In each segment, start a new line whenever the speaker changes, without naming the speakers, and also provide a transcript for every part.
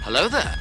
Hello there.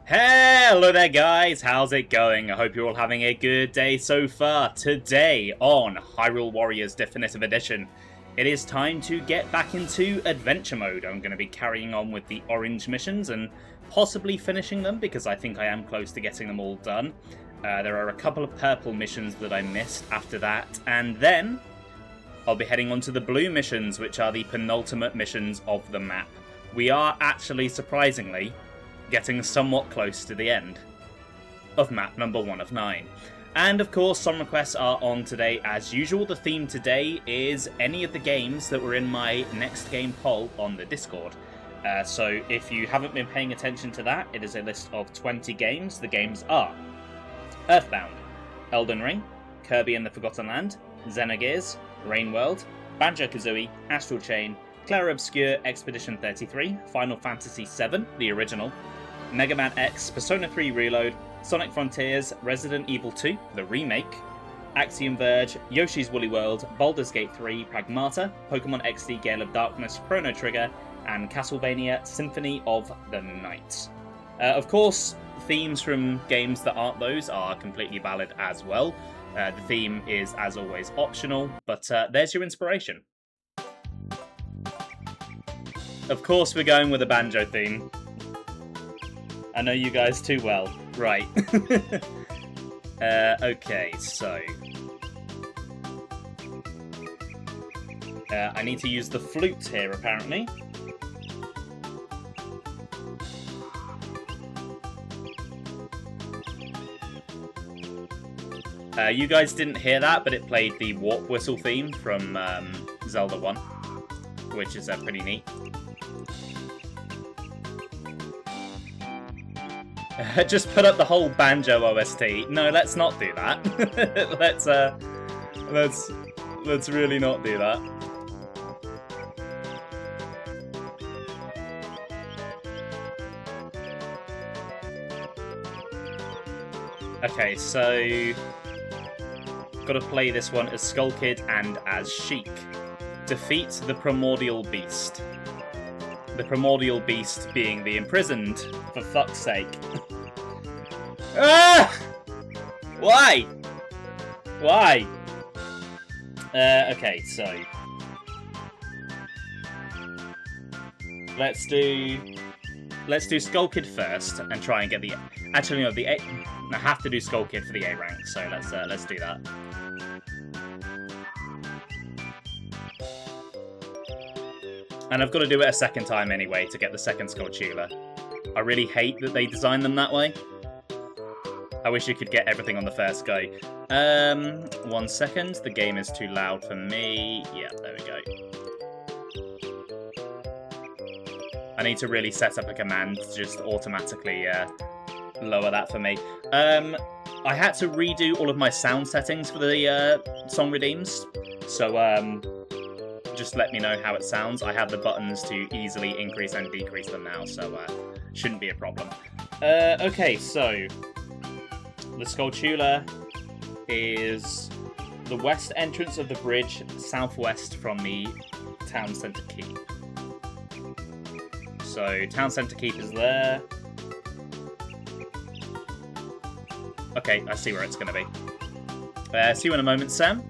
Hello there guys, how's it going? I hope you're all having a good day so far. Today on Hyrule Warriors Definitive Edition, it is time to get back into adventure mode. I'm going to be carrying on with the orange missions and possibly finishing them because I think I am close to getting them all done. There are a couple of purple missions that I missed after that, and then I'll be heading on to the blue missions, which are the penultimate missions of the map. We are actually, surprisingly, getting somewhat close to the end. of map number 1 of 9. And of course, song requests are on today as usual. The theme today is any of the games that were in my next game poll on the Discord. So if you haven't been paying attention to that, it is a list of 20 games. The games are Earthbound, Elden Ring, Kirby and the Forgotten Land, Xenogears, Rain World, Banjo-Kazooie, Astral Chain, Clair Obscur Expedition 33, Final Fantasy VII, the original, Mega Man X, Persona 3 Reload, Sonic Frontiers, Resident Evil 2, the remake, Axiom Verge, Yoshi's Woolly World, Baldur's Gate 3, Pragmata, Pokemon XD Gale of Darkness, Chrono Trigger, and Castlevania Symphony of the Night. Of course, themes from games that aren't those are completely valid as well. The theme is, as always, optional, but there's your inspiration. Of course, we're going with a banjo theme. I know you guys too well. Right. Okay, so... I need to use the flute here, apparently. You guys didn't hear that, but it played the Warp Whistle theme from Zelda 1, which is pretty neat. Just put up the whole banjo OST. No, let's not do that. let's really not do that. Okay, so gotta play this one as Skull Kid and as Sheik. Defeat the Primordial Beast. The Primordial Beast being the imprisoned, for fuck's sake. Ah! Why? Why? Okay, so... Let's do Skull Kid first and try and get the... Actually, no, the A... I have to do Skull Kid for the A rank, so let's do that. And I've got to do it a second time anyway to get the second Skulltula. I really hate that they designed them that way. I wish you could get everything on the first go. 1 second. The game is too loud for me. Yeah, there we go. I need to really set up a command to just automatically lower that for me. I had to redo all of my sound settings for the song redeems. So, just let me know how it sounds. I have the buttons to easily increase and decrease them now, so shouldn't be a problem. Okay, so the Skulltula is the west entrance of the bridge, southwest from the town centre keep. So town centre keep is there. Okay, I see where it's going to be. See you in a moment, Sam.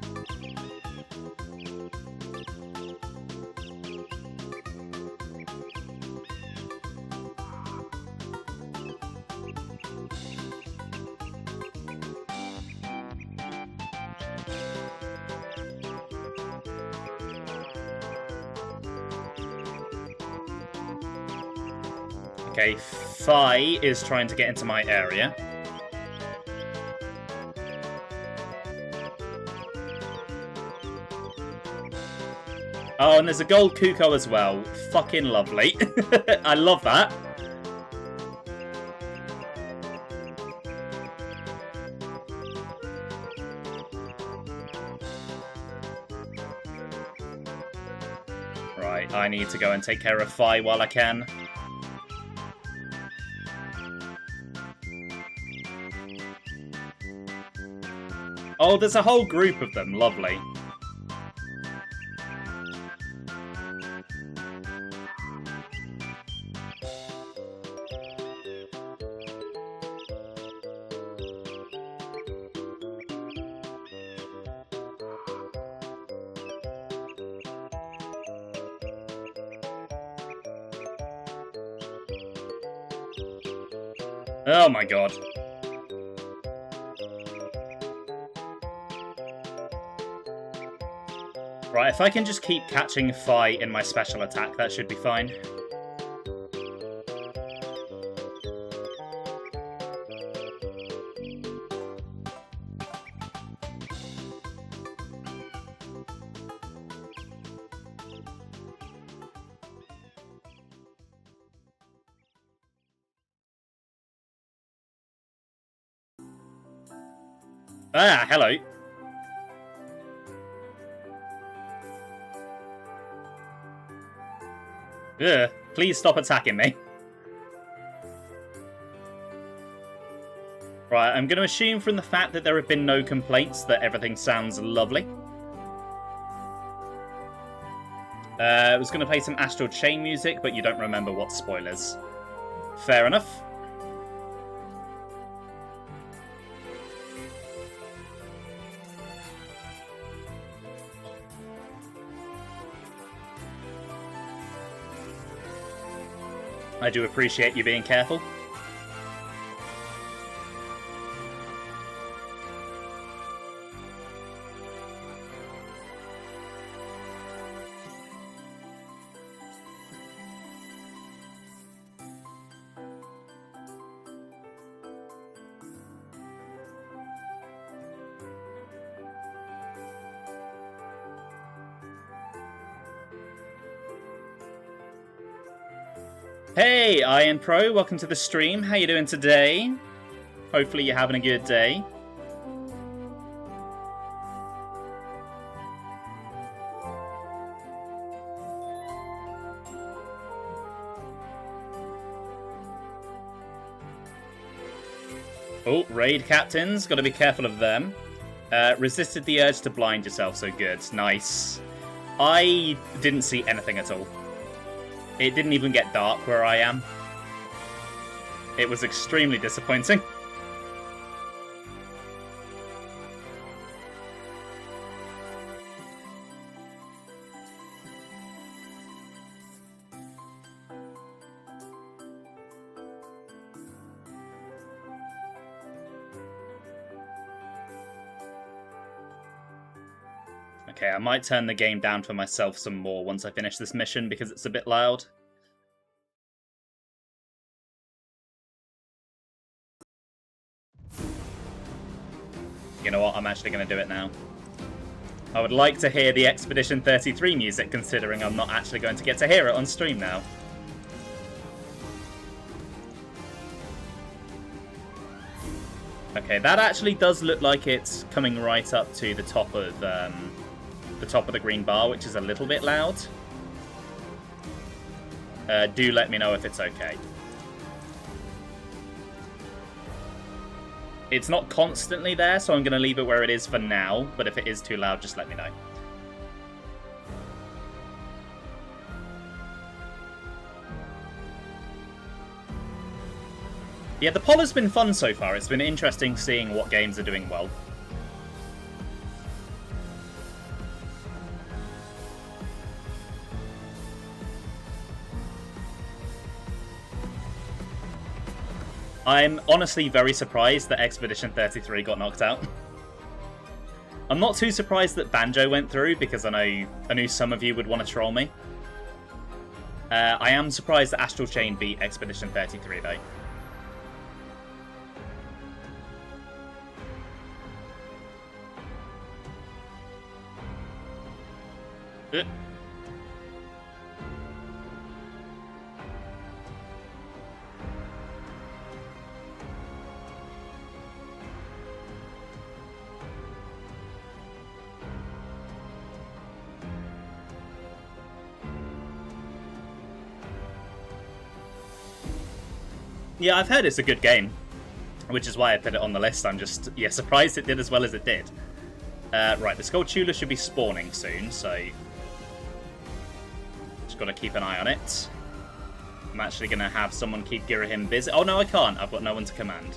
Okay, Fi is trying to get into my area. Oh, and there's a gold Kuko as well. Fucking lovely. I love that. Right, I need to go and take care of Fi while I can. Oh, there's a whole group of them. Lovely. Oh my god. Right, if I can just keep catching Fi in my special attack, that should be fine. Ah, hello. Ugh, please stop attacking me. Right, I'm going to assume from the fact that there have been no complaints that everything sounds lovely. I was going to play some Astral Chain music, but you don't remember what spoilers. Fair enough. I do appreciate you being careful. Hey, Iron Pro, welcome to the stream. How you doing today? Hopefully you're having a good day. Oh, raid captains, gotta be careful of them. Resisted the urge to blind yourself, so good. Nice. I didn't see anything at all. It didn't even get dark where I am. It was extremely disappointing. Okay, I might turn the game down for myself some more once I finish this mission because it's a bit loud. You know what, I'm actually going to do it now. I would like to hear the Expedition 33 music, considering I'm not actually going to get to hear it on stream now. Okay, that actually does look like it's coming right up to the top of the green bar, which is a little bit loud. Do let me know if it's okay. It's not constantly there, so I'm going to leave it where it is for now, but if it is too loud, just let me know. Yeah, the poll has been fun so far. It's been interesting seeing what games are doing well. I'm honestly very surprised that Expedition 33 got knocked out. I'm not too surprised that Banjo went through, because I knew some of you would want to troll me. I am surprised that Astral Chain beat Expedition 33, though. Yeah, I've heard it's a good game, which is why I put it on the list. I'm just, surprised it did as well as it did. Right, the Skulltula should be spawning soon, so just got to keep an eye on it. I'm actually going to have someone keep Girahim busy. Oh, no, I can't. I've got no one to command.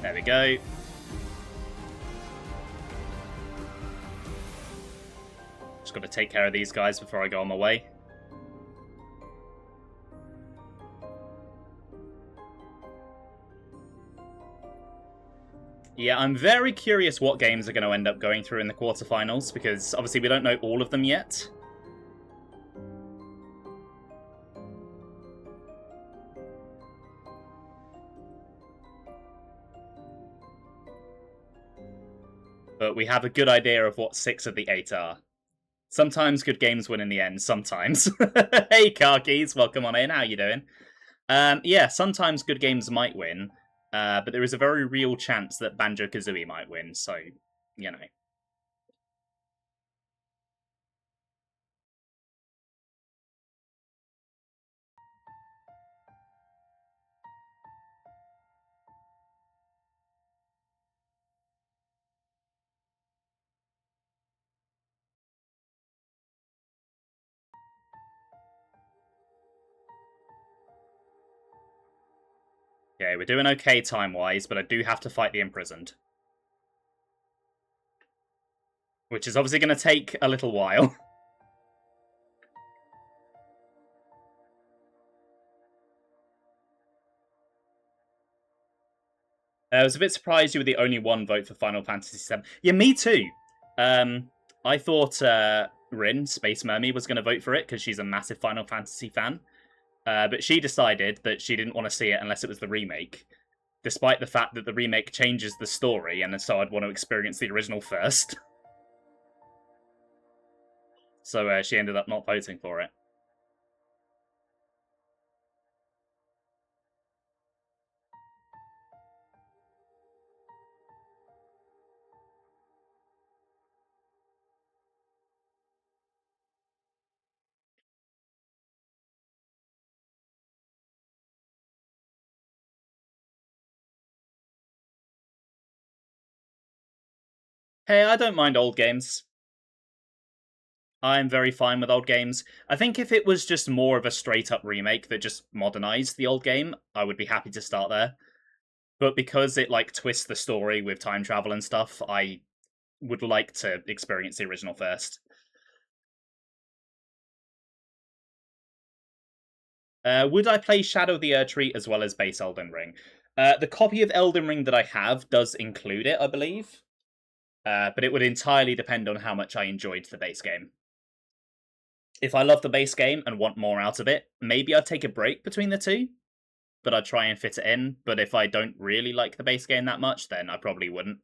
There we go. Just got to take care of these guys before I go on my way. Yeah, I'm very curious what games are going to end up going through in the quarterfinals, because obviously we don't know all of them yet. But we have a good idea of what 6 of the 8 are. Sometimes good games win in the end, sometimes. Hey, Karkis, welcome on in, how you doing? Yeah, sometimes good games might win, but there is a very real chance that Banjo-Kazooie might win, so, you know. Okay, we're doing okay time-wise, but I do have to fight the Imprisoned. Which is obviously going to take a little while. I was a bit surprised you were the only one vote for Final Fantasy VII. Yeah, me too. I thought Rin, Space Mermy, was going to vote for it because she's a massive Final Fantasy fan. But she decided that she didn't want to see it unless it was the remake, despite the fact that the remake changes the story, and so I'd want to experience the original first. So she ended up not voting for it. Hey, I don't mind old games. I'm very fine with old games. I think if it was just more of a straight up remake that just modernized the old game, I would be happy to start there. But because it like twists the story with time travel and stuff, I would like to experience the original first. Would I play Shadow the Erdtree as well as base Elden Ring? The copy of Elden Ring that I have does include it, I believe. But it would entirely depend on how much I enjoyed the base game. If I love the base game and want more out of it, maybe I'd take a break between the two, but I'd try and fit it in. But if I don't really like the base game that much, then I probably wouldn't.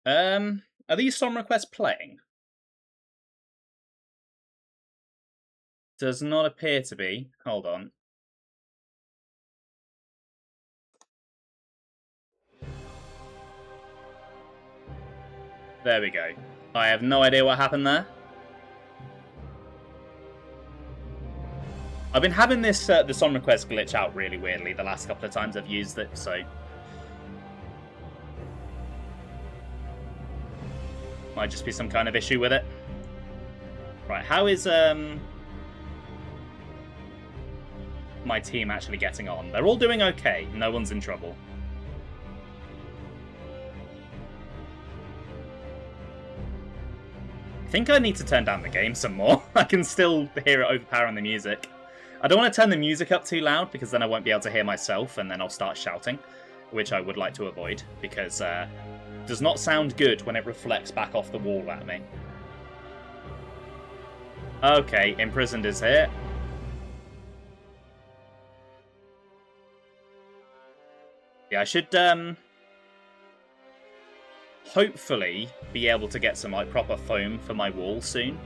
Are these song requests playing? Does not appear to be. Hold on. There we go. I have no idea what happened there. I've been having this the song request glitch out really weirdly the last couple of times I've used it, so might just be some kind of issue with it. Right, how is my team actually getting on? They're all doing okay. No one's in trouble. I think I need to turn down the game some more. I can still hear it overpowering the music. I don't want to turn the music up too loud because then I won't be able to hear myself and then I'll start shouting, which I would like to avoid because it does not sound good when it reflects back off the wall at me. Okay, Imprisoned is here. Yeah, I should hopefully be able to get some like proper foam for my wall soon.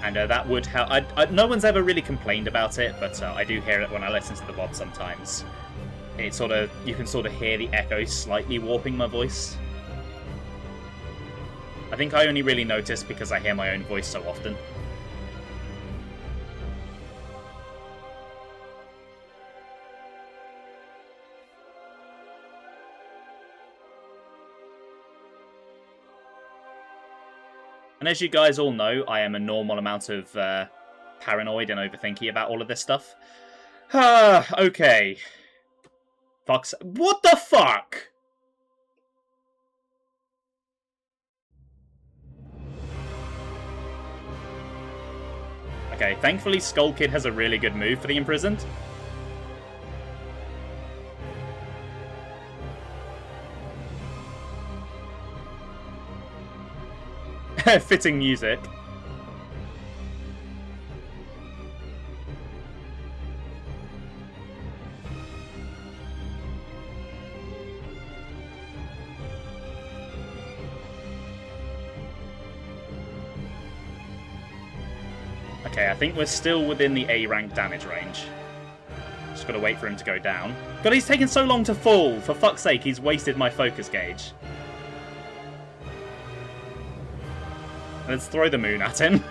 And that would help. No one's ever really complained about it, but I do hear it when I listen to the VOD sometimes. It sort of, you can sort of hear the echo slightly warping my voice. I think I only really notice because I hear my own voice so often. And as you guys all know, I am a normal amount of paranoid and overthinky about all of this stuff. Okay. Fox. What the fuck? Okay, thankfully Skull Kid has a really good move for the Imprisoned. Fitting music. Okay, I think we're still within the A rank damage range. Just gotta wait for him to go down. God, he's taken so long to fall. For fuck's sake, he's wasted my focus gauge. Let's throw the moon at him.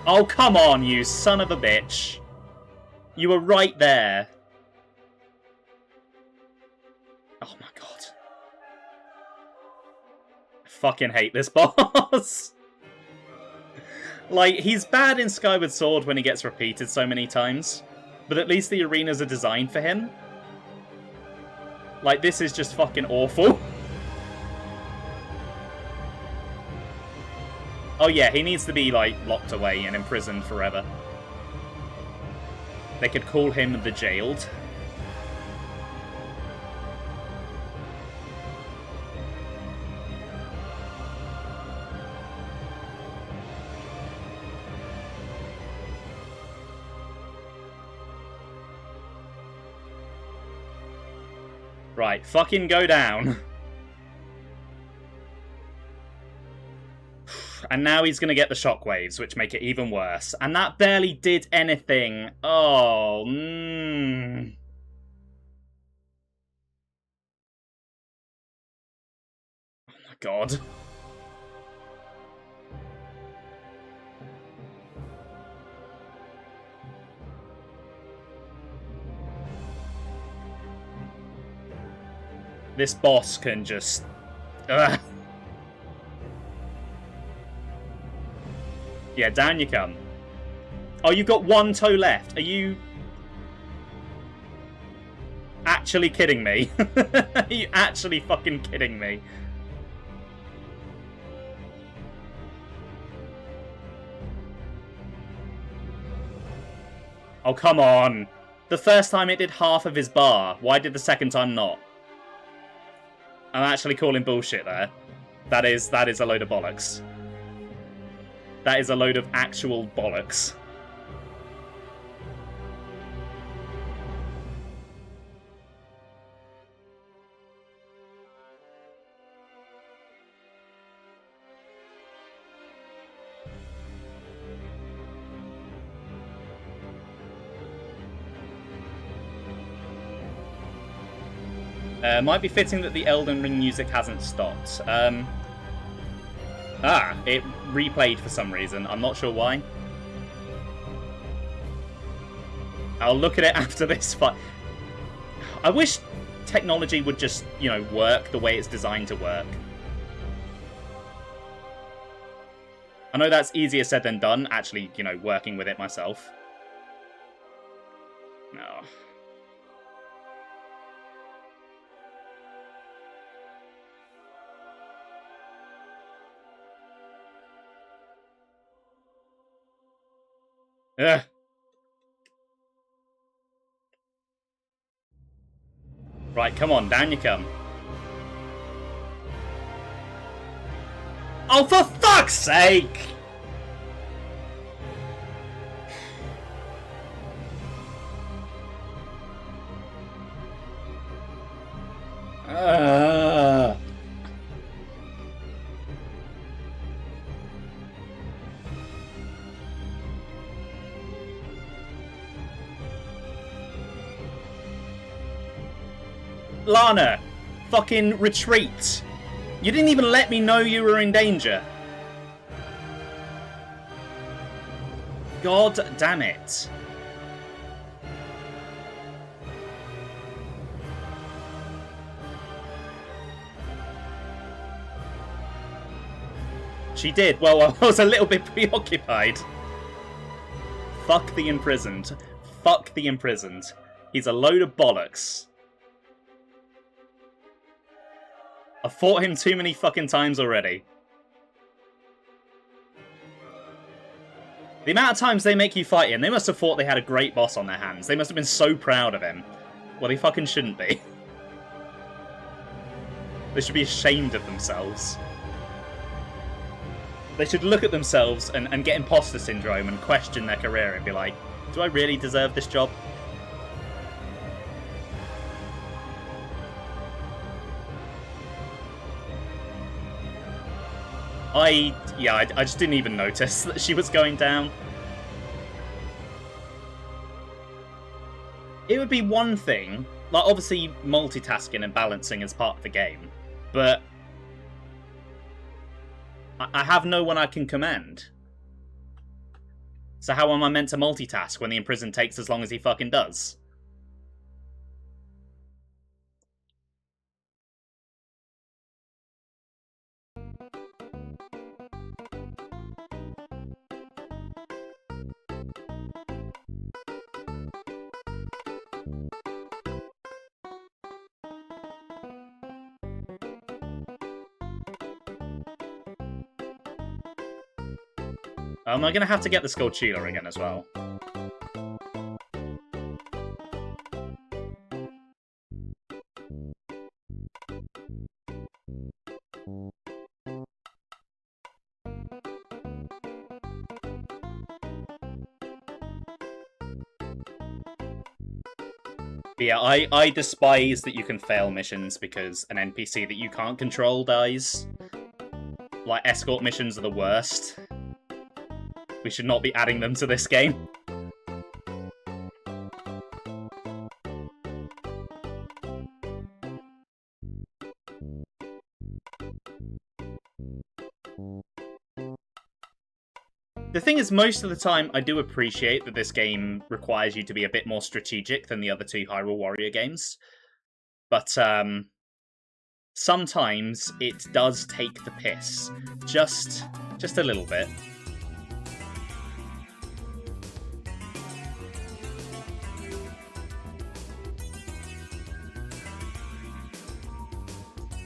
Oh, come on, you son of a bitch. You were right there. Oh my god. I fucking hate this boss. Like, he's bad in Skyward Sword when he gets repeated so many times, but at least the arenas are designed for him. Like, this is just fucking awful. Oh yeah, he needs to be, like, locked away and imprisoned forever. They could call him the Jailed. Right, fucking go down. And now he's going to get the shockwaves, which make it even worse. And that barely did anything. Oh, Oh my god. This boss can just... Ugh. Yeah, down you come. Oh, you've got one toe left. Are you... actually kidding me? Are you actually fucking kidding me? Oh, come on. The first time it did half of his bar. Why did the second time not? I'm actually calling bullshit there. That is a load of bollocks. That is a load of actual bollocks. Might be fitting that the Elden Ring music hasn't stopped. It replayed for some reason. I'm not sure why. I'll look at it after this fight. I wish technology would just, you know, work the way it's designed to work. I know that's easier said than done, actually, you know, working with it myself. No. Ugh. Right, come on, down you come. Oh, for fuck's sake! Lana, fucking retreat. You didn't even let me know you were in danger. God damn it. She did. Well, I was a little bit preoccupied. Fuck the imprisoned. Fuck the imprisoned. He's a load of bollocks. I've fought him too many fucking times already. The amount of times they make you fight him, they must have thought they had a great boss on their hands. They must have been so proud of him. Well, they fucking shouldn't be. They should be ashamed of themselves. They should look at themselves and get imposter syndrome and question their career and be like, do I really deserve this job? I just didn't even notice that she was going down. It would be one thing, like obviously multitasking and balancing is part of the game, but I have no one I can command. So how am I meant to multitask when the imprison takes as long as he fucking does? Am I going to have to get the Skulltula again as well? But yeah, I despise that you can fail missions because an NPC that you can't control dies. Like, escort missions are the worst. We should not be adding them to this game. The thing is, most of the time, I do appreciate that this game requires you to be a bit more strategic than the other two Hyrule Warrior games. But, sometimes it does take the piss. Just a little bit.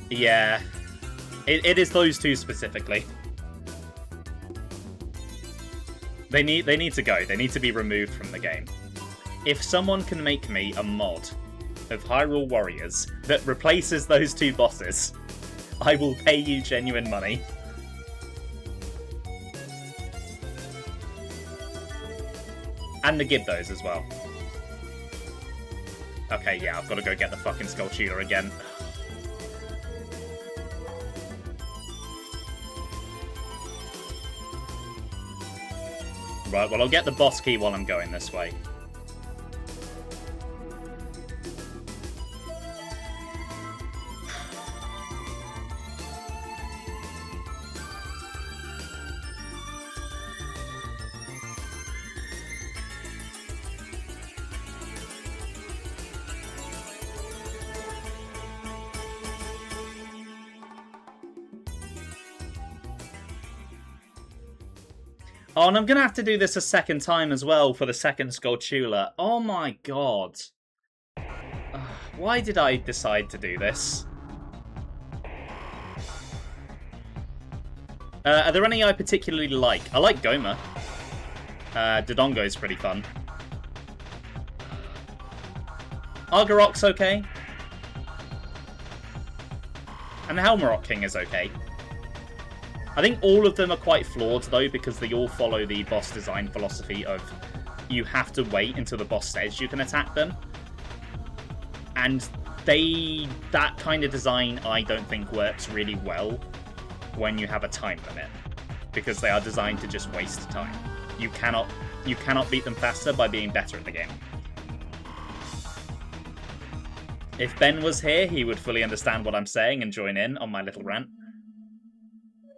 Yeah. It is those two specifically. They need to go. They need to be removed from the game. If someone can make me a mod of Hyrule Warriors that replaces those two bosses, I will pay you genuine money. And the Gibdos as well. Okay, yeah, I've got to go get the fucking Skulltula again. Right, well, I'll get the boss key while I'm going this way. Oh, and I'm going to have to do this a second time as well for the second Skulltula. Oh my god. Why did I decide to do this? Are there any I particularly like? I like Goma. Dodongo's pretty fun. Argarok's okay. And the Helmarok King is okay. I think all of them are quite flawed, though, because they all follow the boss design philosophy of you have to wait until the boss says you can attack them. And that kind of design, I don't think, works really well when you have a time limit, because they are designed to just waste time. You cannot beat them faster by being better at the game. If Ben was here, he would fully understand what I'm saying and join in on my little rant.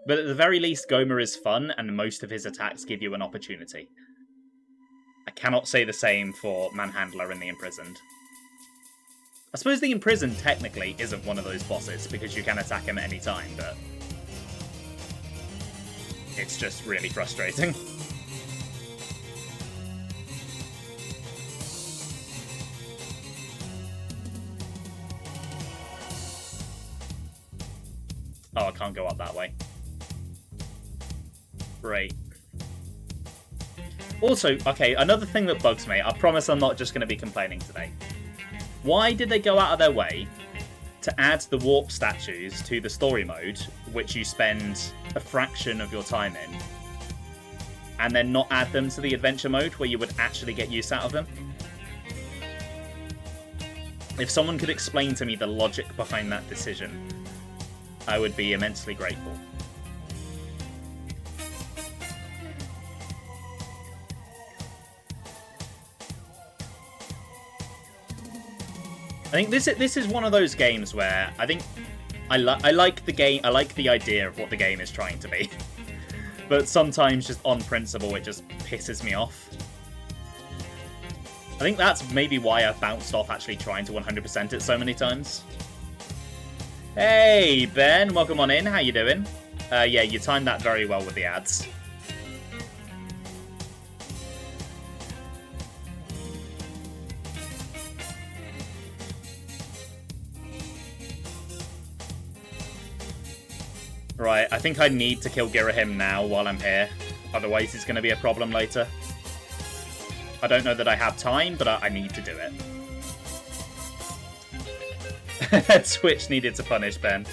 But at the very least, Goma is fun, and most of his attacks give you an opportunity. I cannot say the same for Manhandler and the Imprisoned. I suppose the Imprisoned technically isn't one of those bosses, because you can attack him at any time, but it's just really frustrating. Oh, I can't go up that way. Great. Also, okay, another thing that bugs me, I promise I'm not just going to be complaining today. Why did they go out of their way to add the warp statues to the story mode, which you spend a fraction of your time in, and then not add them to the adventure mode where you would actually get use out of them? If someone could explain to me the logic behind that decision, I would be immensely grateful. I think this is one of those games where I think I like the game. I like the idea of what the game is trying to be, but sometimes just on principle it just pisses me off. I think that's maybe why I've bounced off actually trying to 100% it so many times. Hey Ben, welcome on in. How you doing? Yeah, you timed that very well with the ads. Right, I think I need to kill Girahim now while I'm here. Otherwise it's going to be a problem later. I don't know that I have time, but I need to do it. Twitch needed to punish Ben.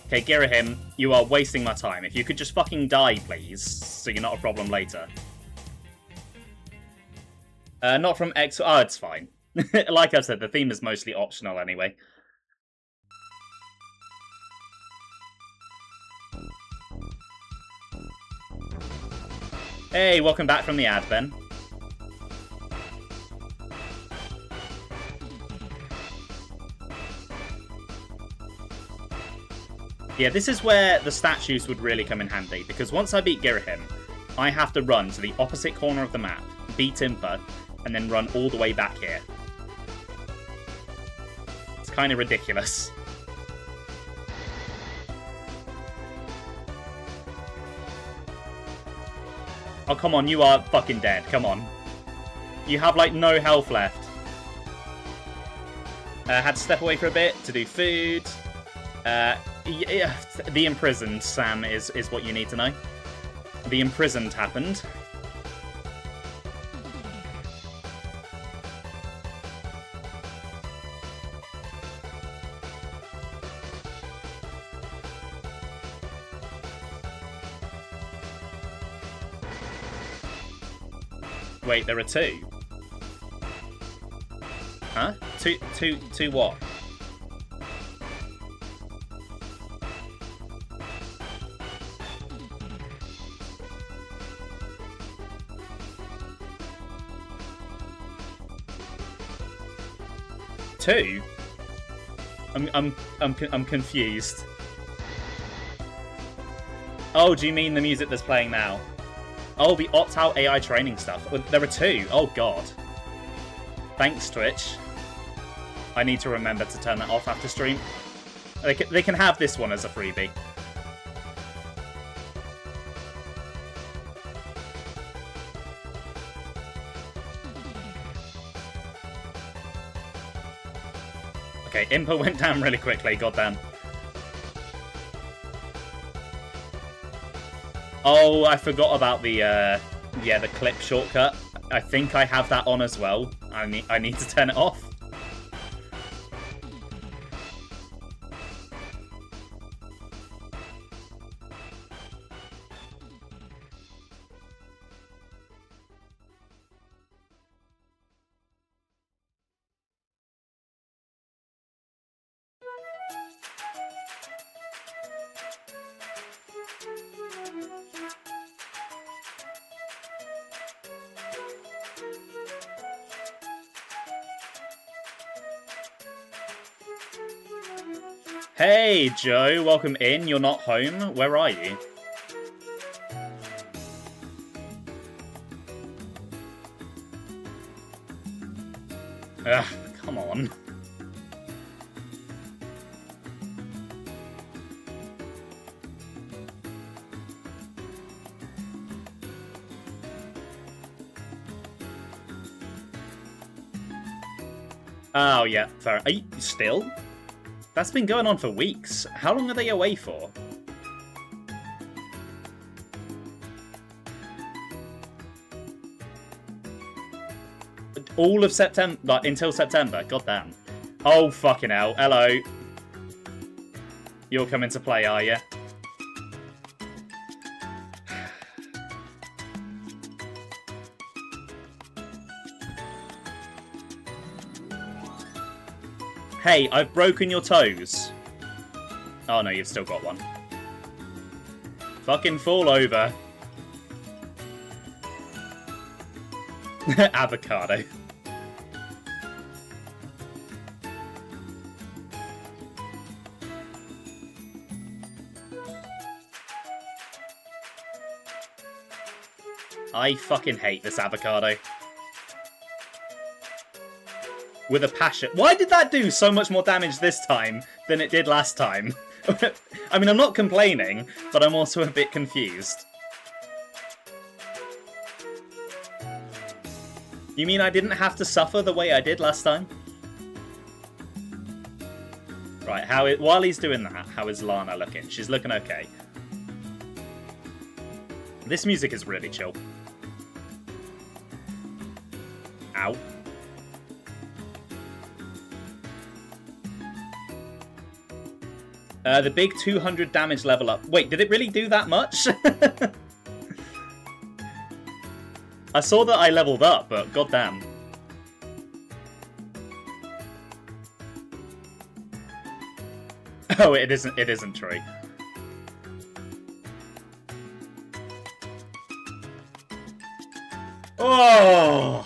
Okay, Girahim, you are wasting my time. If you could just fucking die, please, so you're not a problem later. Not from X... Oh, it's fine. Like I said, the theme is mostly optional anyway. Hey, welcome back from the ad, Ben. Yeah, this is where the statues would really come in handy, because once I beat Girahim, I have to run to the opposite corner of the map, beat Impa, and then run all the way back here. It's kind of ridiculous. Oh, come on, you are fucking dead, come on. You have, like, no health left. Had to step away for a bit to do food. Yeah, the imprisoned, Sam, is what you need to know. The imprisoned happened. Wait, there are two? Huh? Two what? Two? I'm confused. Oh, do you mean the music that's playing now? Oh, the opt-out AI training stuff. There are two. Oh god. Thanks, Twitch. I need to remember to turn that off after stream. They can have this one as a freebie. Okay, Impa went down really quickly, goddamn. Oh, I forgot about the yeah, the clip shortcut. I think I have that on as well. I need to turn it off. Hey, Joe, welcome in. You're not home. Where are you? Ugh, come on. Oh, yeah, fair. Are you still? That's been going on for weeks. How long are they away for? All of September, like, until September. God damn. Oh, fucking hell. Hello. You're coming to play, are you? Hey, I've broken your toes. Oh no, you've still got one. Fucking fall over. Avocado. I fucking hate this avocado. With a passion. Why did that do so much more damage this time than it did last time? I mean, I'm not complaining, but I'm also a bit confused. You mean I didn't have to suffer the way I did last time? Right, while he's doing that, how is Lana looking? She's looking okay. This music is really chill. Ow. The big 200 damage level up. Wait, did it really do that much? I saw that I leveled up, but goddamn. Oh, it isn't true. Oh!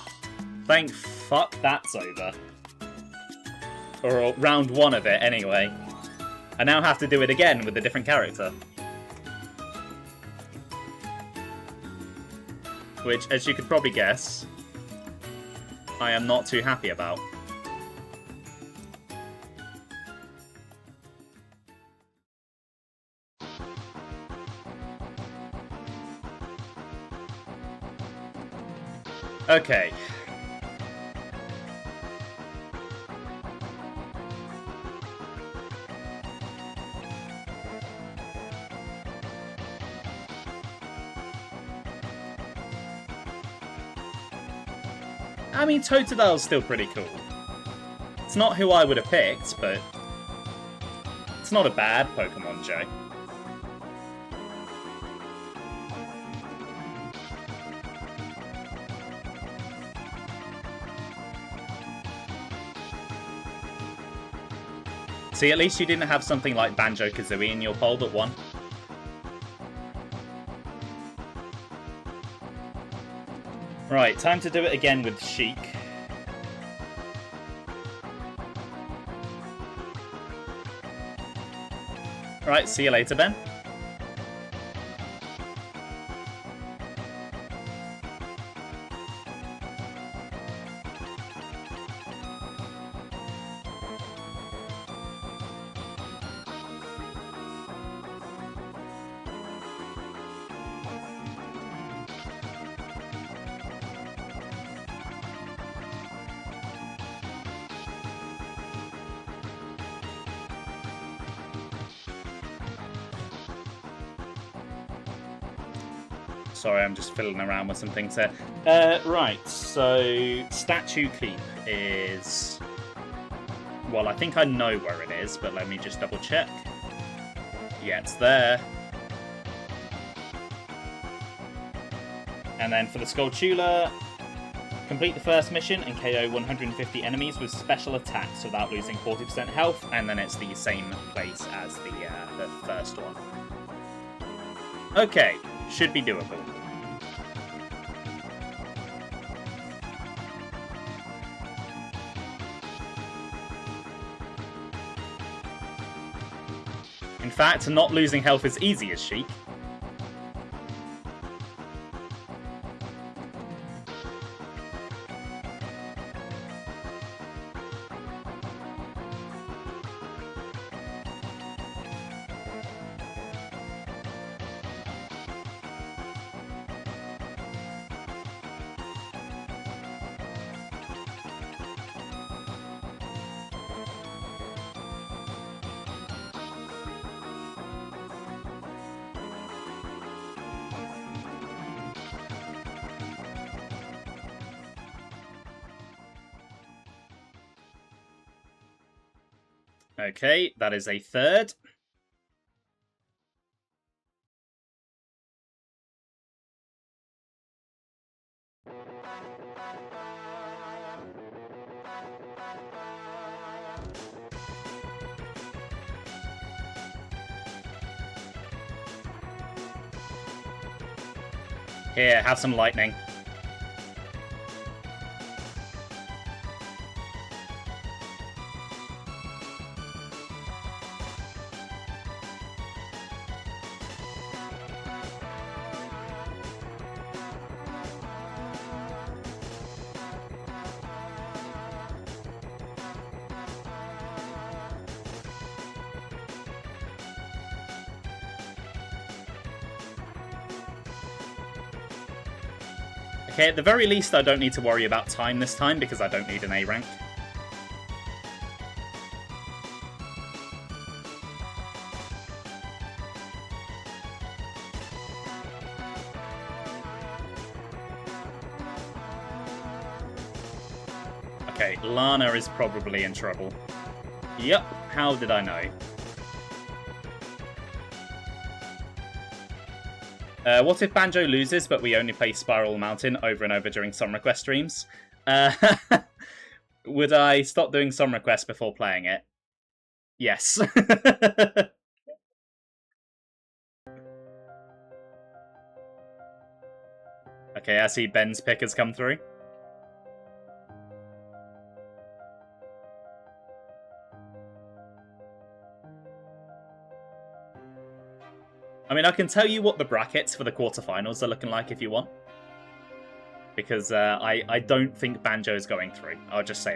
Thank fuck that's over. Or round one of it, anyway. I now have to do it again with a different character. Which, as you could probably guess, I am not too happy about. Okay. I mean, Totodale's still pretty cool. It's not who I would have picked, but it's not a bad Pokemon, Joe. See, at least you didn't have something like Banjo-Kazooie in your poll that won. Right, time to do it again with Sheik. Right, see you later, Ben. Sorry, I'm just fiddling around with some things here. Right, so Statue Keep is... Well, I think I know where it is, but let me just double check. Yeah, it's there. And then for the Skulltula, complete the first mission and KO 150 enemies with special attacks without losing 40% health, and then it's the same place as the first one. Okay, should be doable. In fact, not losing health is easy as Sheik. Okay, that is a third. Here, have some lightning. Okay, at the very least I don't need to worry about time this time because I don't need an A rank. Okay, Lana is probably in trouble. Yep, how did I know? What if Banjo loses, but we only play Spiral Mountain over and over during Song Request streams? Would I stop doing Song Request before playing it? Yes. Okay, I see Ben's pick has come through. I mean, I can tell you what the brackets for the quarterfinals are looking like if you want. Because I don't think Banjo is going through. I'll just say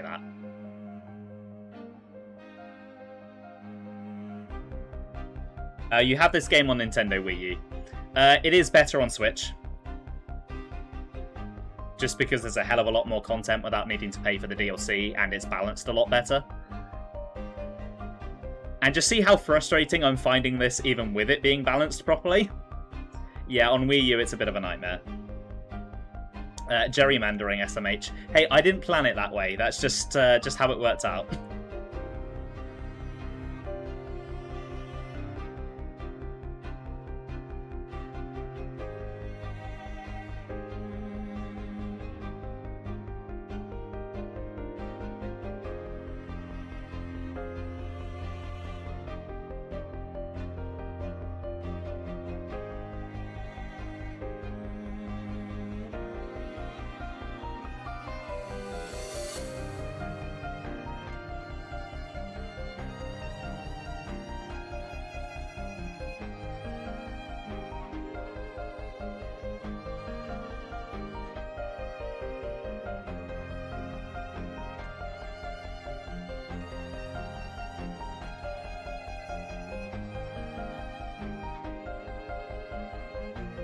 that. You have this game on Nintendo Wii U. It is better on Switch. Just because there's a hell of a lot more content without needing to pay for the DLC, and it's balanced a lot better. And just see how frustrating I'm finding this even with it being balanced properly. Yeah, on Wii U it's a bit of a nightmare. Gerrymandering SMH. Hey, I didn't plan it that way. That's just how it worked out.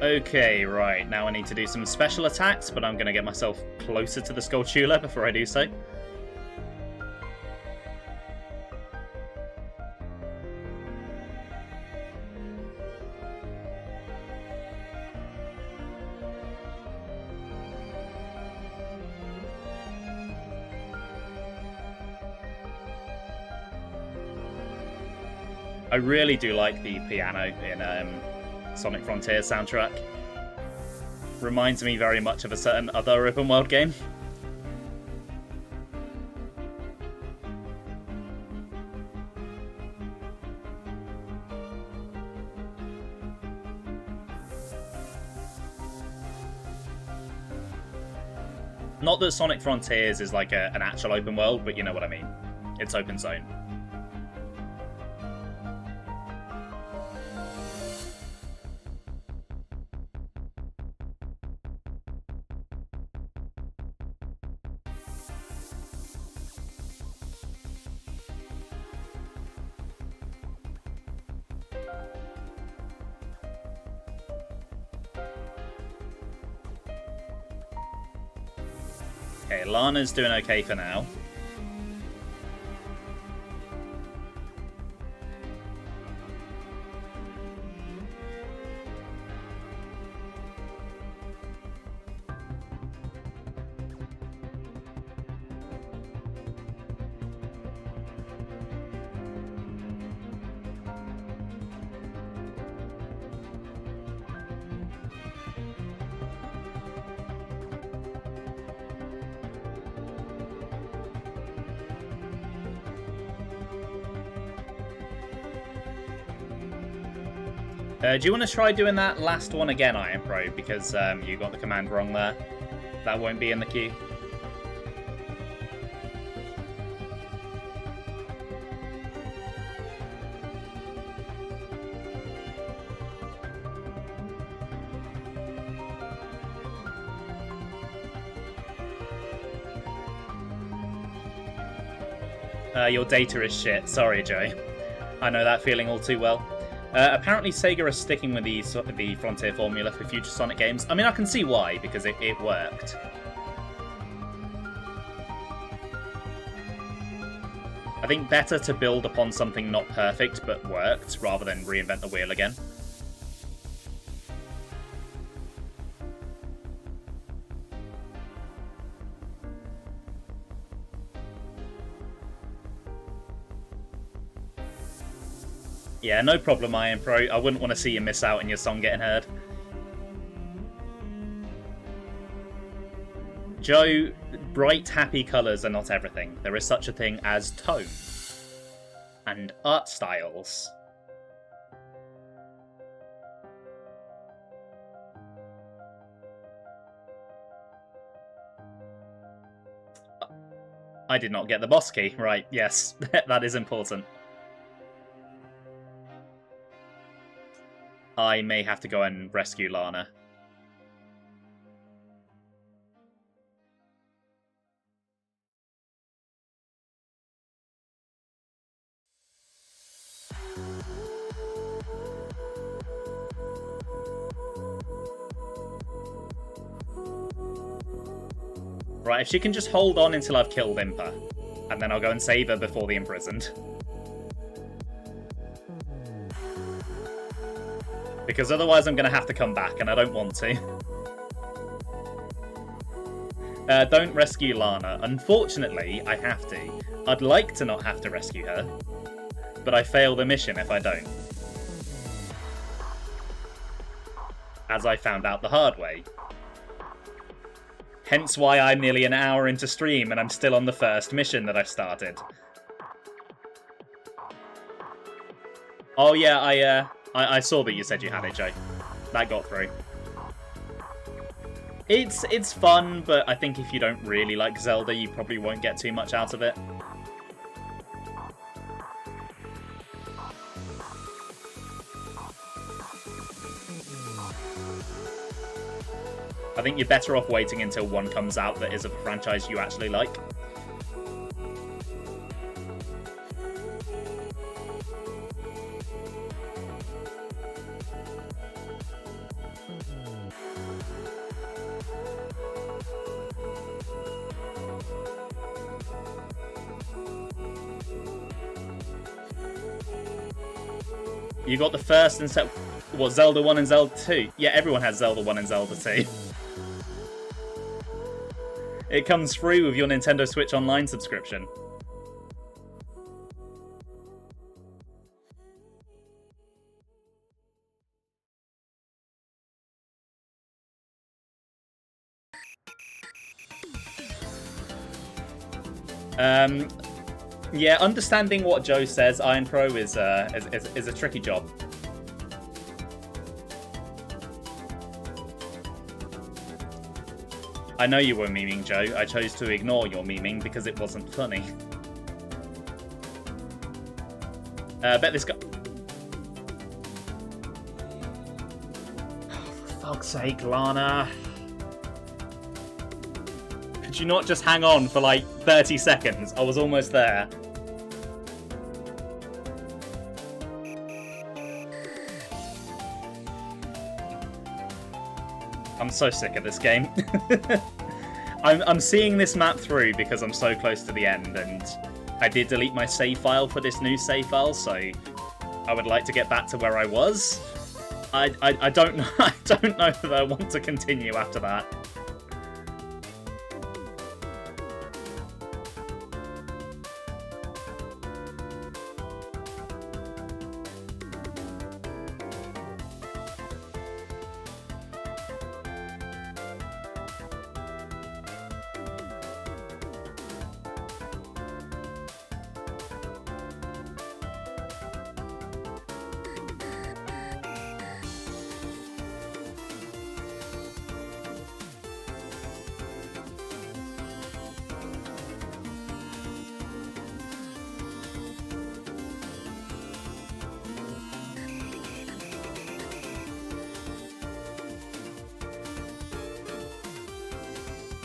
Okay, right, now I need to do some special attacks, but I'm going to get myself closer to the Skulltula before I do so. I really do like the piano in Sonic Frontiers soundtrack. Reminds me very much of a certain other open world game. Not that Sonic Frontiers is like an actual open world, but you know what I mean. It's open zone. Okay, Lana's doing okay for now. Do you want to try doing that last one again, Iron Pro? Because you got the command wrong there. That won't be in the queue. Your data is shit. Sorry, Joe. I know that feeling all too well. Apparently Sega is sticking with the Frontier formula for future Sonic games. I mean, I can see why, because it worked. I think better to build upon something not perfect but worked, rather than reinvent the wheel again. Yeah, no problem, Iron Pro. I wouldn't want to see you miss out on your song getting heard. Joe, bright, happy colours are not everything. There is such a thing as tone. And art styles. I did not get the boss key. Right, yes, that is important. I may have to go and rescue Lana. Right, if she can just hold on until I've killed Impa, and then I'll go and save her before the imprisoned. Because otherwise I'm going to have to come back, and I don't want to. Don't rescue Lana. Unfortunately, I have to. I'd like to not have to rescue her, but I fail the mission if I don't. As I found out the hard way. Hence why I'm nearly an hour into stream and I'm still on the first mission that I started. Oh yeah, I saw that you said you had it, Joe. That got through. It's fun, but I think if you don't really like Zelda, you probably won't get too much out of it. I think you're better off waiting until one comes out that is of a franchise you actually like. You got the first and what, Zelda 1 and Zelda 2? Yeah, everyone has Zelda 1 and Zelda 2. It comes free with your Nintendo Switch Online subscription. Yeah, understanding what Joe says, Iron Pro, is a tricky job. I know you were memeing, Joe. I chose to ignore your memeing because it wasn't funny. Bet this guy... Oh, for fuck's sake, Lana. Could you not just hang on for like 30 seconds? I was almost there. I'm so sick of this game. I'm seeing this map through because I'm so close to the end, and I did delete my save file for this new save file, so I would like to get back to where I was. I don't know. I don't know that I want to continue after that.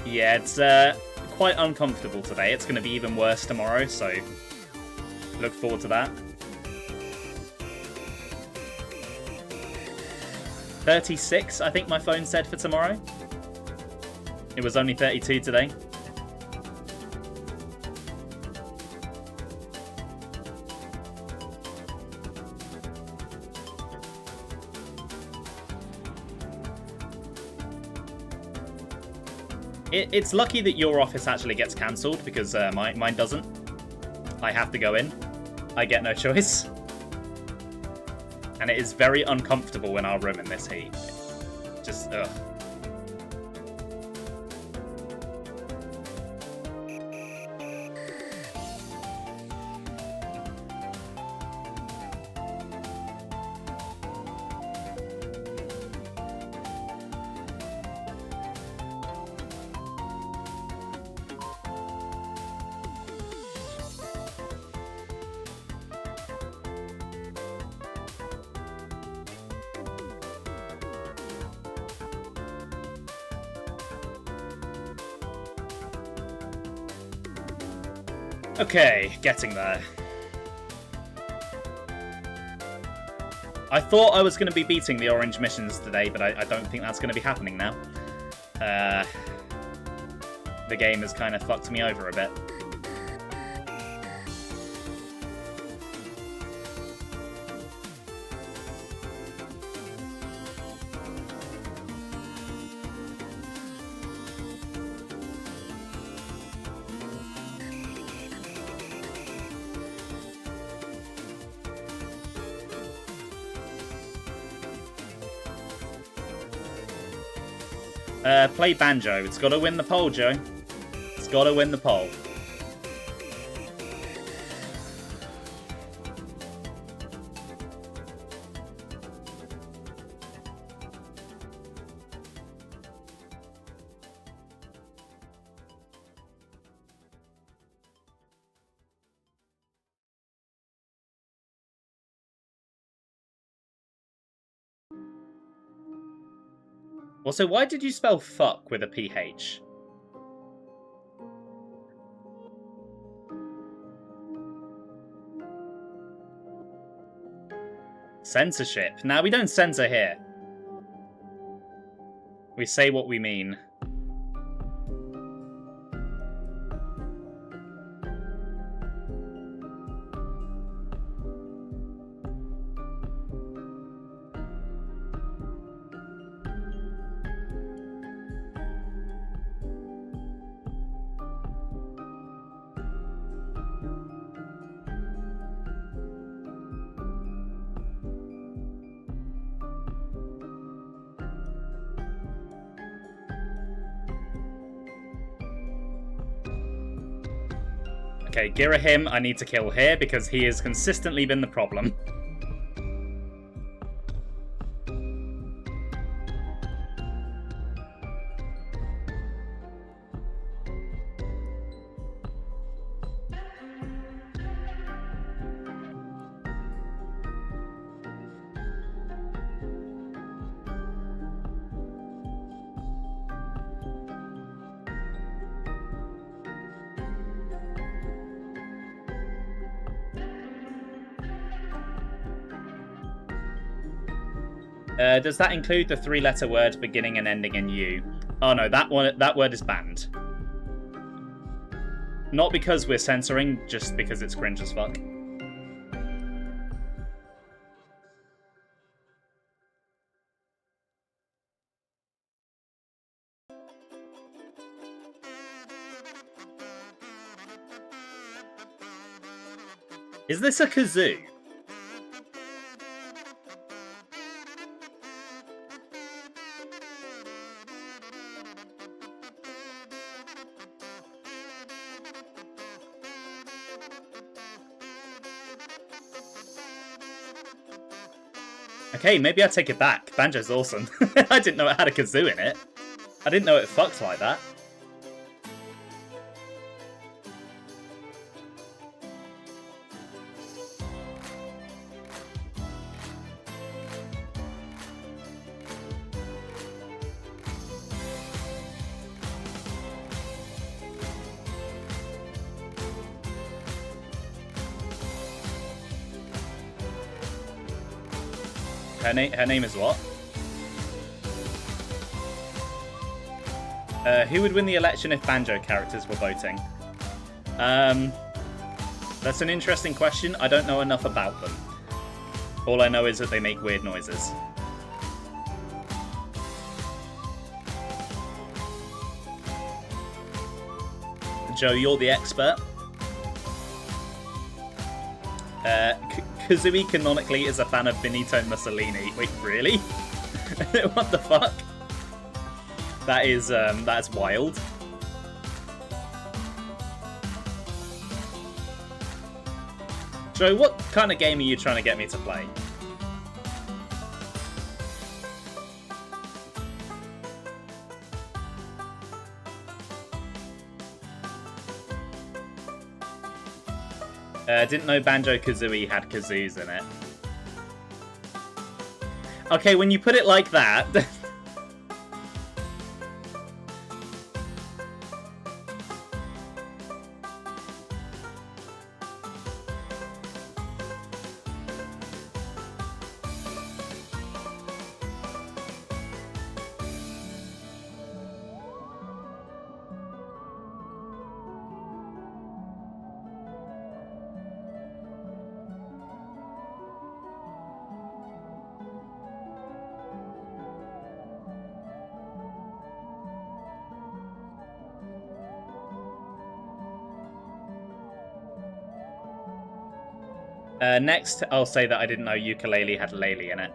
Yeah, it's quite uncomfortable today. It's going to be even worse tomorrow, so look forward to that. 36, I think my phone said for tomorrow. It was only 32 today. It's lucky that your office actually gets cancelled, because mine doesn't. I have to go in. I get no choice. And it is very uncomfortable in our room in this heat. Just, ugh. Okay, getting there. I thought I was going to be beating the orange missions today, but I don't think that's going to be happening now. The game has kind of fucked me over a bit. Play Banjo. It's got to win the poll, Joe. It's got to win the poll. Also, why did you spell fuck with a PH? Censorship. Now, we don't censor here. We say what we mean. Okay, Girahim, I need to kill here because he has consistently been the problem. Does that include the three-letter word beginning and ending in U? Oh no, that word is banned. Not because we're censoring, just because it's cringe as fuck. Is this a kazoo? Okay, maybe I take it back. Banjo's awesome. I didn't know it had a kazoo in it. I didn't know it fucked like that. Her name is what? Who would win the election if Banjo characters were voting? That's an interesting question. I don't know enough about them. All I know is that they make weird noises. Joe, you're the expert. Kazooie canonically is a fan of Benito Mussolini. Wait, really? What the fuck? That is, that's wild. Joe, what kind of game are you trying to get me to play? Didn't know Banjo-Kazooie had kazoos in it. Okay, when you put it like that... Next, I'll say that I didn't know ukulele had lele in it.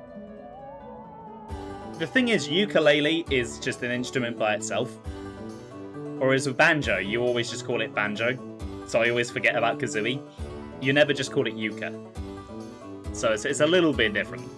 The thing is, ukulele is just an instrument by itself. Whereas with banjo, you always just call it banjo. So I always forget about kazooie. You never just call it yuka. So it's a little bit different.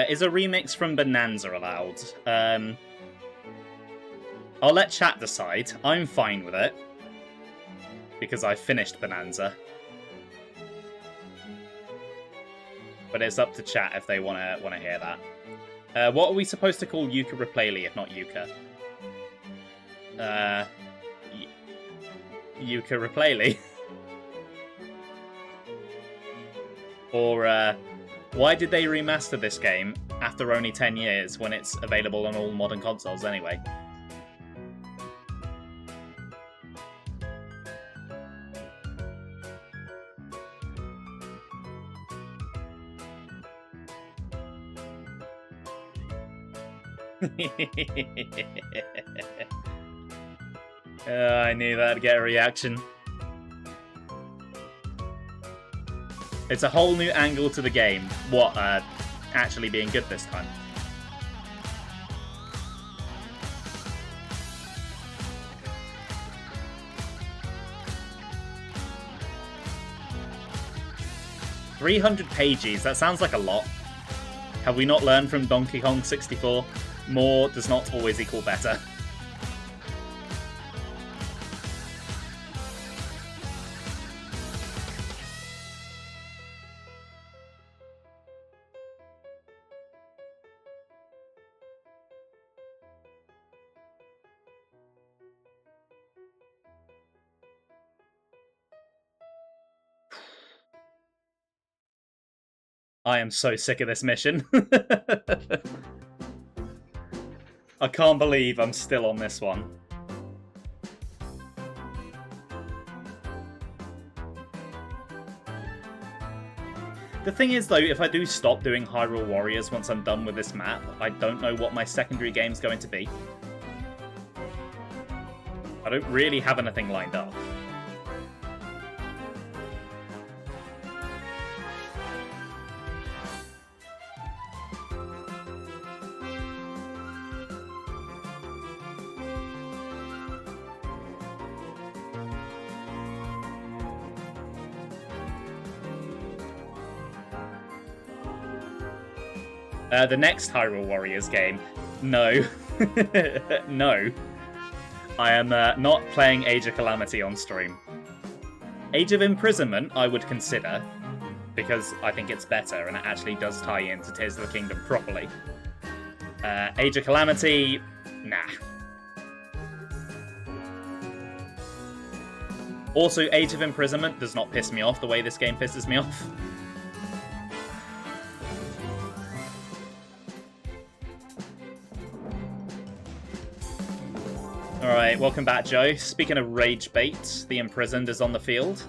Is a remix from Bonanza allowed? I'll let chat decide. I'm fine with it. Because I finished Bonanza. But it's up to chat if they wanna hear that. What are we supposed to call Yuka Replay if not Yuka? Yuka Replay. Or, why did they remaster this game after only 10 years when it's available on all modern consoles anyway? I knew that'd get a reaction. It's a whole new angle to the game. What, actually being good this time? 300 pages, that sounds like a lot. Have we not learned from Donkey Kong 64? More does not always equal better. I am so sick of this mission. I can't believe I'm still on this one. The thing is, though, if I do stop doing Hyrule Warriors once I'm done with this map, I don't know what my secondary game's going to be. I don't really have anything lined up. The next Hyrule Warriors game. No. No. I am not playing Age of Calamity on stream. Age of Imprisonment I would consider, because I think it's better and it actually does tie into Tears of the Kingdom properly. Age of Calamity, nah. Also, Age of Imprisonment does not piss me off the way this game pisses me off. Alright, welcome back, Joe. Speaking of rage bait, the Imprisoned is on the field.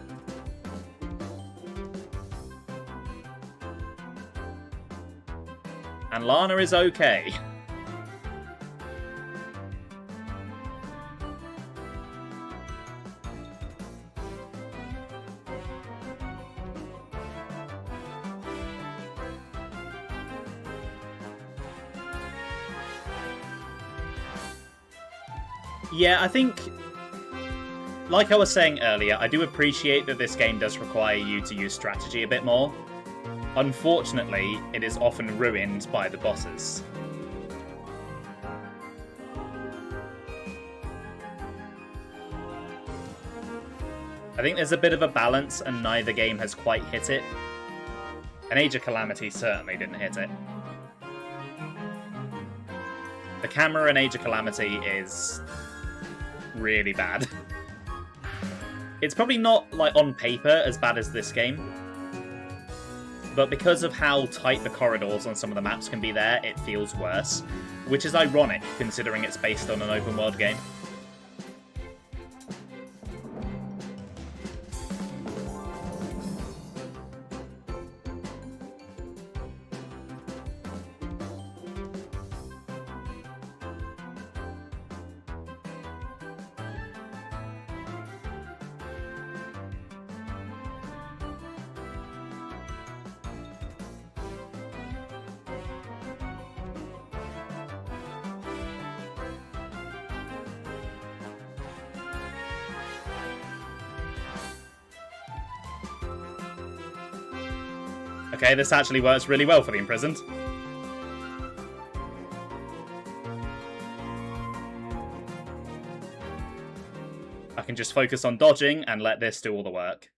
And Lana is okay. Yeah, I think, like I was saying earlier, I do appreciate that this game does require you to use strategy a bit more. Unfortunately, it is often ruined by the bosses. I think there's a bit of a balance, and neither game has quite hit it. And Age of Calamity certainly didn't hit it. The camera in Age of Calamity is really bad. It's probably not, like, on paper as bad as this game, but because of how tight the corridors on some of the maps can be there, it feels worse, which is ironic considering it's based on an open world game. Okay, this actually works really well for the Imprisoned. I can just focus on dodging and let this do all the work.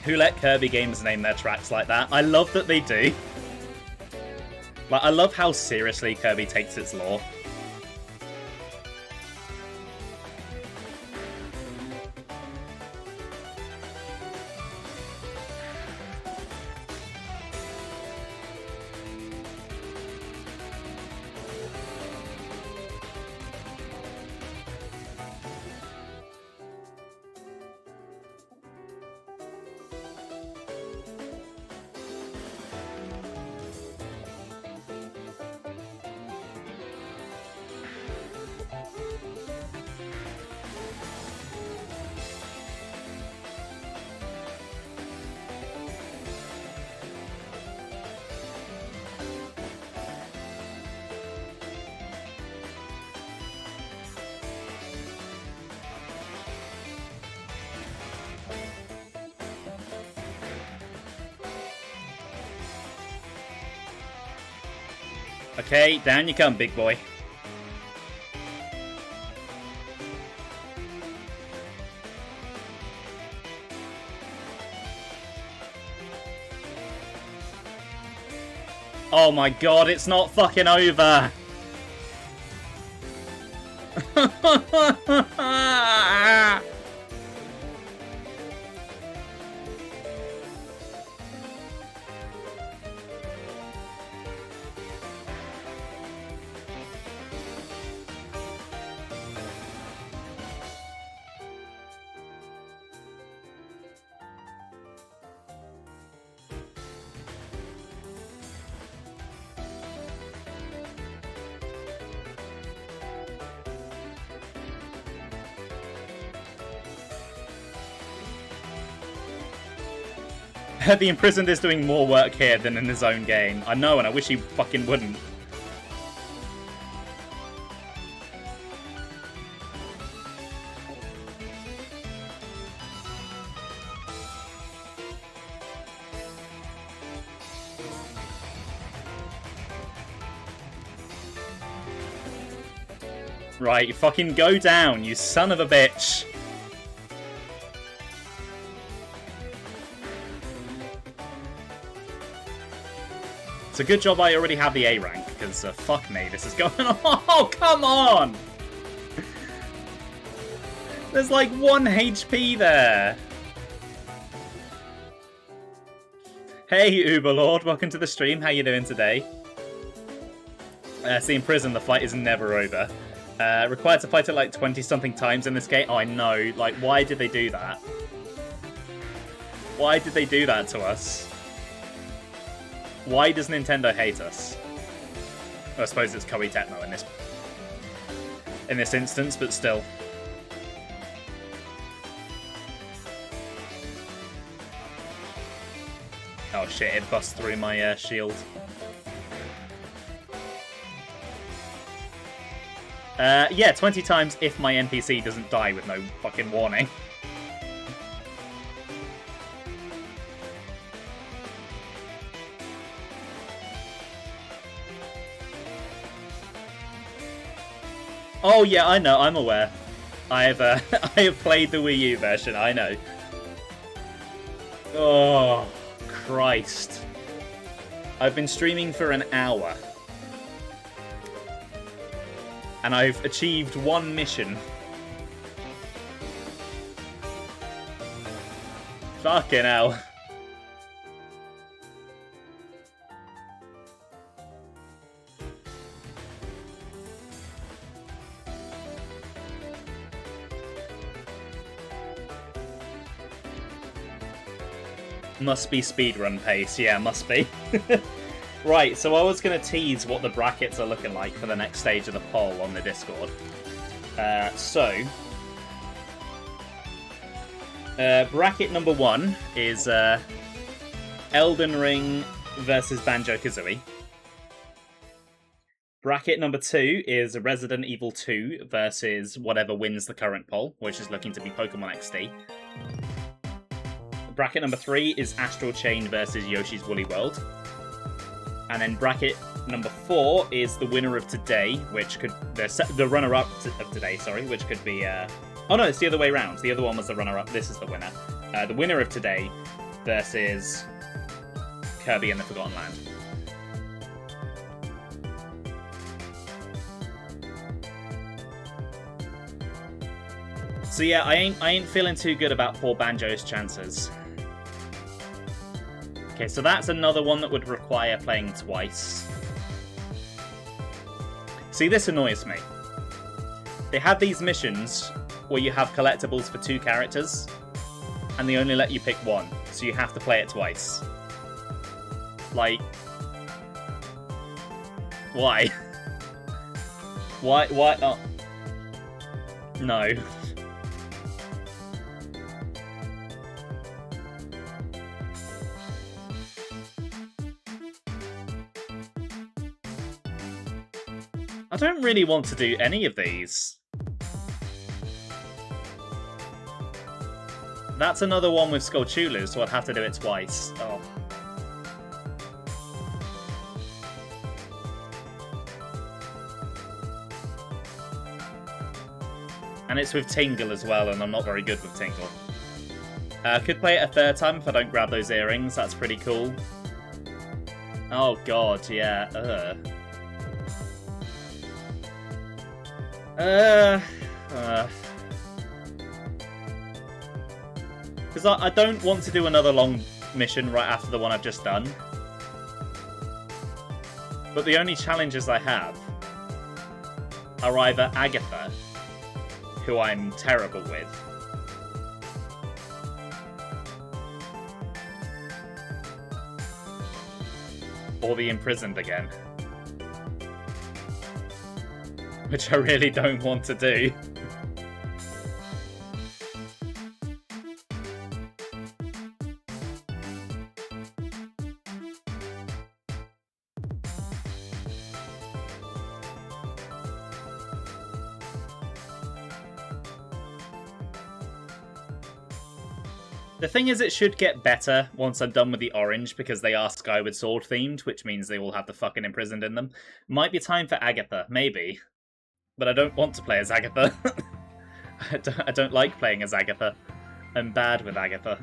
Who let Kirby games name their tracks like that? I love that they do. Like, I love how seriously Kirby takes its lore. Okay, down you come, big boy. Oh my god, it's not fucking over! The Imprisoned is doing more work here than in his own game. I know, and I wish he fucking wouldn't. Right, you fucking go down, you son of a bitch. It's a good job I already have the A rank, because fuck me, this is going on. Oh, come on! There's like 1 HP there. Hey, Uberlord, welcome to the stream. How you doing today? See, in prison, the fight is never over. Required to fight it like 20-something times in this game. Oh, I know. Like, why did they do that? Why did they do that to us? Why does Nintendo hate us? Well, I suppose it's Koei Tecmo in this instance, but still. Oh shit, it busts through my shield. Yeah, 20 times if my NPC doesn't die with no fucking warning. Oh yeah, I know, I'm aware. I have I have played the Wii U version, I know. Oh, Christ. I've been streaming for an hour. And I've achieved 1 mission. Fucking hell. Must be speedrun pace, yeah, must be. Right, so I was going to tease what the brackets are looking like for the next stage of the poll on the Discord. Bracket number 1 is Elden Ring versus Banjo-Kazooie. Bracket number 2 is Resident Evil 2 versus whatever wins the current poll, which is looking to be Pokemon XD. Bracket number 3 is Astral Chain versus Yoshi's Woolly World. And then bracket number 4 is the winner of today, which could... The runner-up of today, sorry, which could be... Oh no, it's the other way around. The other one was the runner-up. This is the winner. The winner of today versus Kirby and the Forgotten Land. So yeah, I ain't feeling too good about poor Banjo's chances. Okay, so that's another one that would require playing twice. See, this annoys me. They have these missions where you have collectibles for 2 characters, and they only let you pick 1, so you have to play it twice. Like... Why? Why? Oh. No. I don't really want to do any of these. That's another one with Skulltula, so I'd have to do it twice. Oh. And it's with Tingle as well, and I'm not very good with Tingle. Could play it a third time if I don't grab those earrings. That's pretty cool. Oh god, yeah. Because I don't want to do another long mission right after the one I've just done. But the only challenges I have are either Agatha, who I'm terrible with, or the imprisoned again. Which I really don't want to do. The thing is, it should get better once I'm done with the orange, because they are Skyward Sword themed, which means they all have the fucking imprisoned in them. Might be time for Agatha, maybe. But I don't want to play as Agatha. I don't like playing as Agatha. I'm bad with Agatha.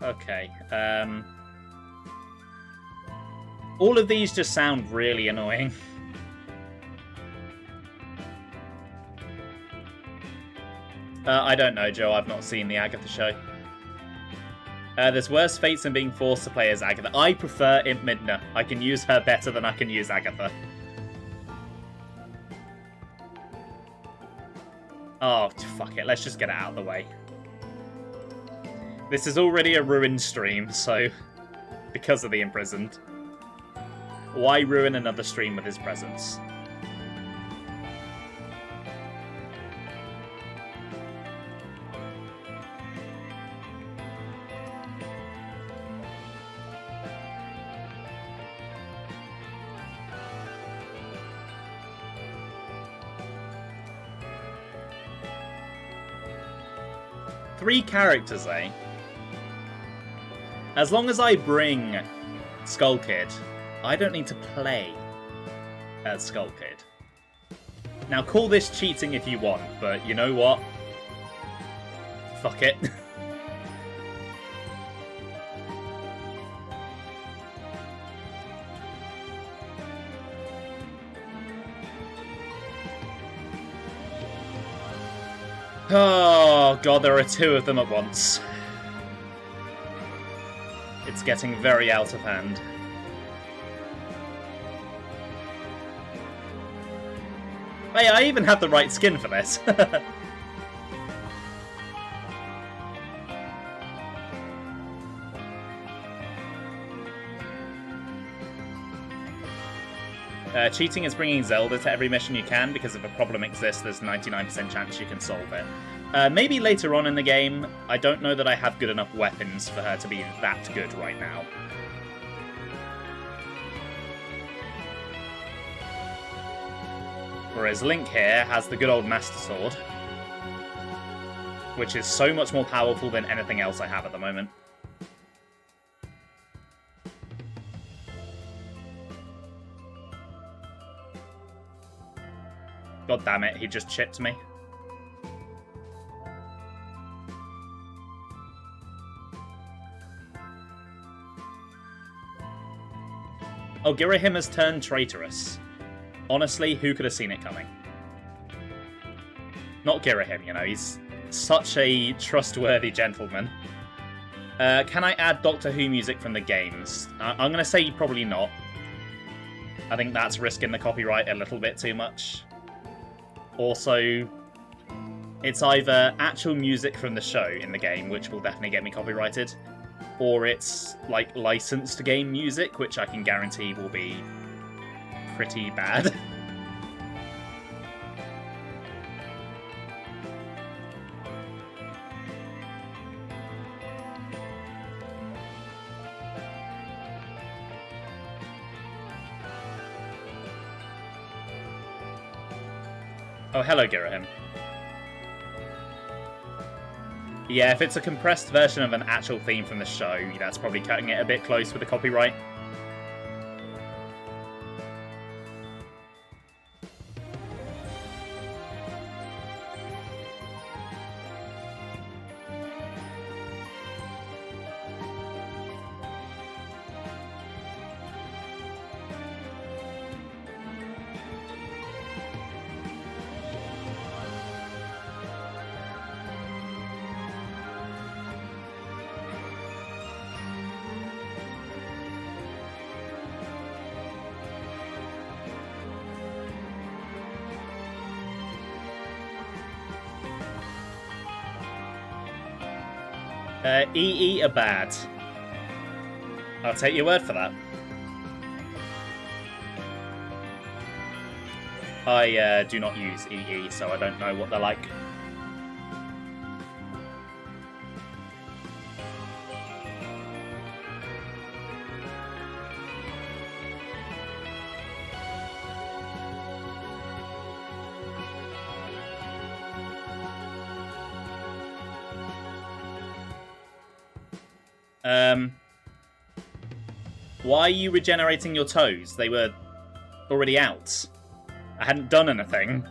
Okay. All of these just sound really annoying. I don't know, Joe. I've not seen the Agatha show. There's worse fates than being forced to play as Agatha. I prefer Imp Midna. I can use her better than I can use Agatha. Oh, fuck it. Let's just get it out of the way. This is already a ruined stream, so... because of the imprisoned. Why ruin another stream with his presence? Three characters, eh? As long as I bring Skull Kid, I don't need to play as Skull Kid. Now, call this cheating if you want, but you know what? Fuck it. Oh god, there are two of them at once. It's getting very out of hand. Hey, I even have the right skin for this. Cheating is bringing Zelda to every mission you can, because if a problem exists, there's 99% chance you can solve it. Maybe later on in the game. I don't know that I have good enough weapons for her to be that good right now. Whereas Link here has the good old Master Sword, which is so much more powerful than anything else I have at the moment. God damn it, he just chipped me. Oh, Girahim has turned traitorous. Honestly, who could have seen it coming? Not Girahim, you know, he's such a trustworthy gentleman. Can I add Doctor Who music from the games? I'm going to say probably not. I think that's risking the copyright a little bit too much. Also, it's either actual music from the show in the game, which will definitely get me copyrighted, or it's, like, licensed game music, which I can guarantee will be pretty bad. Oh, hello, Girahim. Yeah, if it's a compressed version of an actual theme from the show, that's probably cutting it a bit close with the copyright. EE are bad. I'll take your word for that. I do not use EE, so I don't know what they're like. Why are you regenerating your toes? They were already out. I hadn't done anything.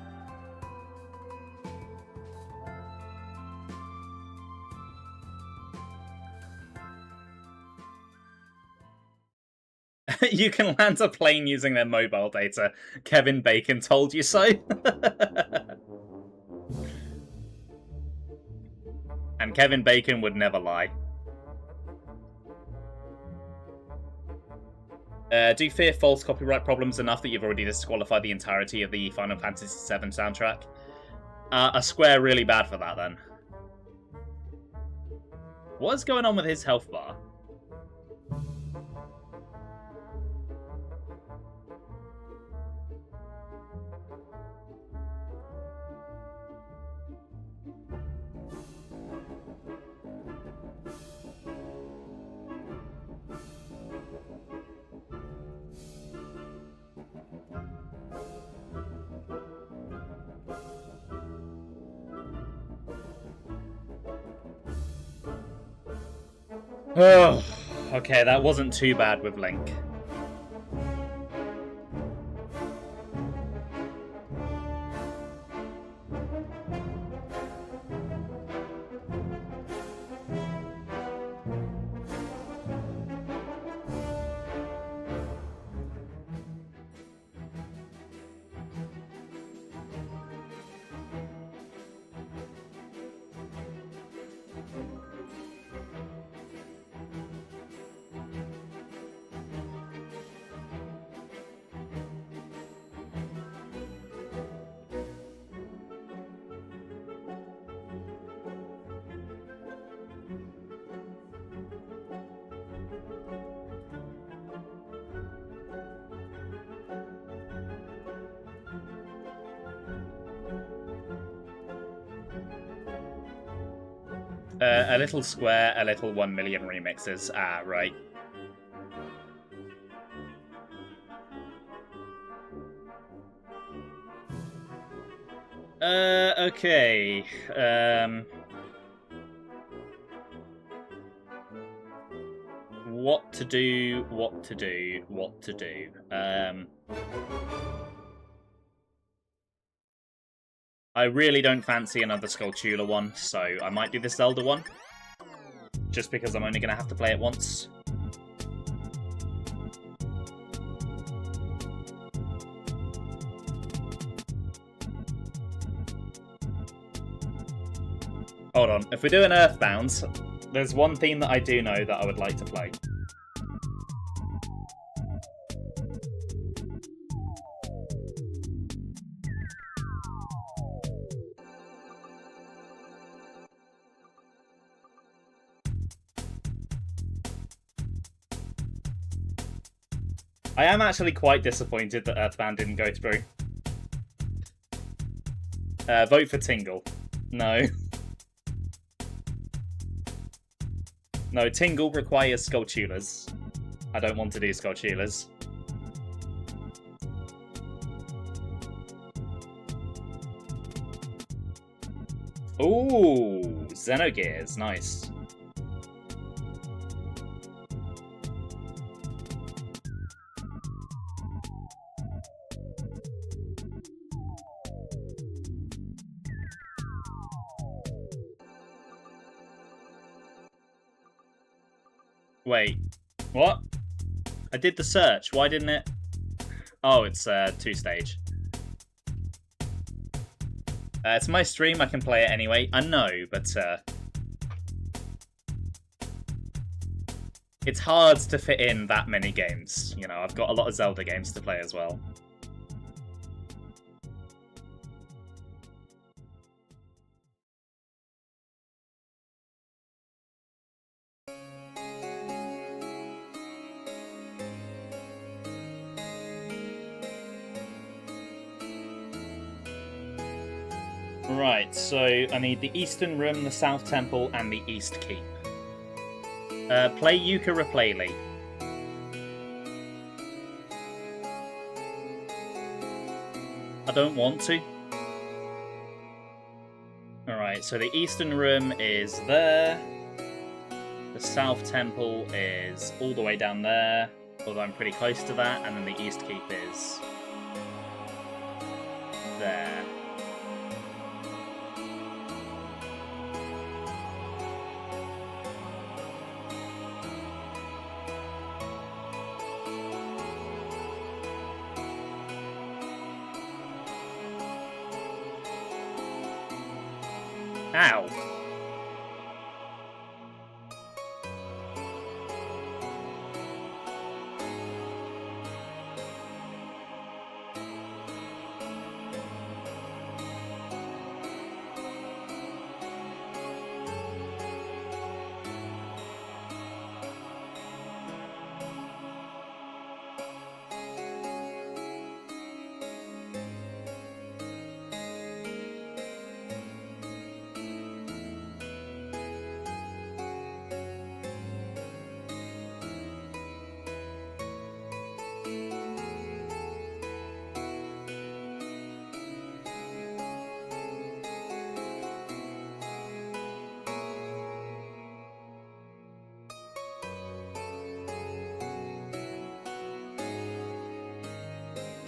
You can land a plane using their mobile data. Kevin Bacon told you so. And Kevin Bacon would never lie. Do you fear false copyright problems enough that you've already disqualified the entirety of the Final Fantasy VII soundtrack? Are Square really bad for that, then? What is going on with his health bar? Oh, okay, that wasn't too bad with Link. A little Square, a little 1 million remixes. Ah, right. Okay. What to do, what to do, what to do. I really don't fancy another Skulltula one, so I might do the Zelda one. Just because I'm only going to have to play it once. Hold on, if we're doing Earthbound, there's one theme that I do know that I would like to play. I am actually quite disappointed that Earthbound didn't go through. Vote for Tingle. No. No, Tingle requires Skulltulas. I don't want to do Skulltulas. Ooh, Xenogears, nice. Wait, what? I did the search, why didn't it? Oh, it's 2-stage. It's my stream, I can play it anyway. I know, but it's hard to fit in that many games. You know, I've got a lot of Zelda games to play as well. Right, so I need the Eastern Room, the South Temple, and the East Keep. Play Yooka-Laylee. I don't want to. Alright, so the Eastern Room is there. The South Temple is all the way down there, although I'm pretty close to that, and then the East Keep is there. Ow!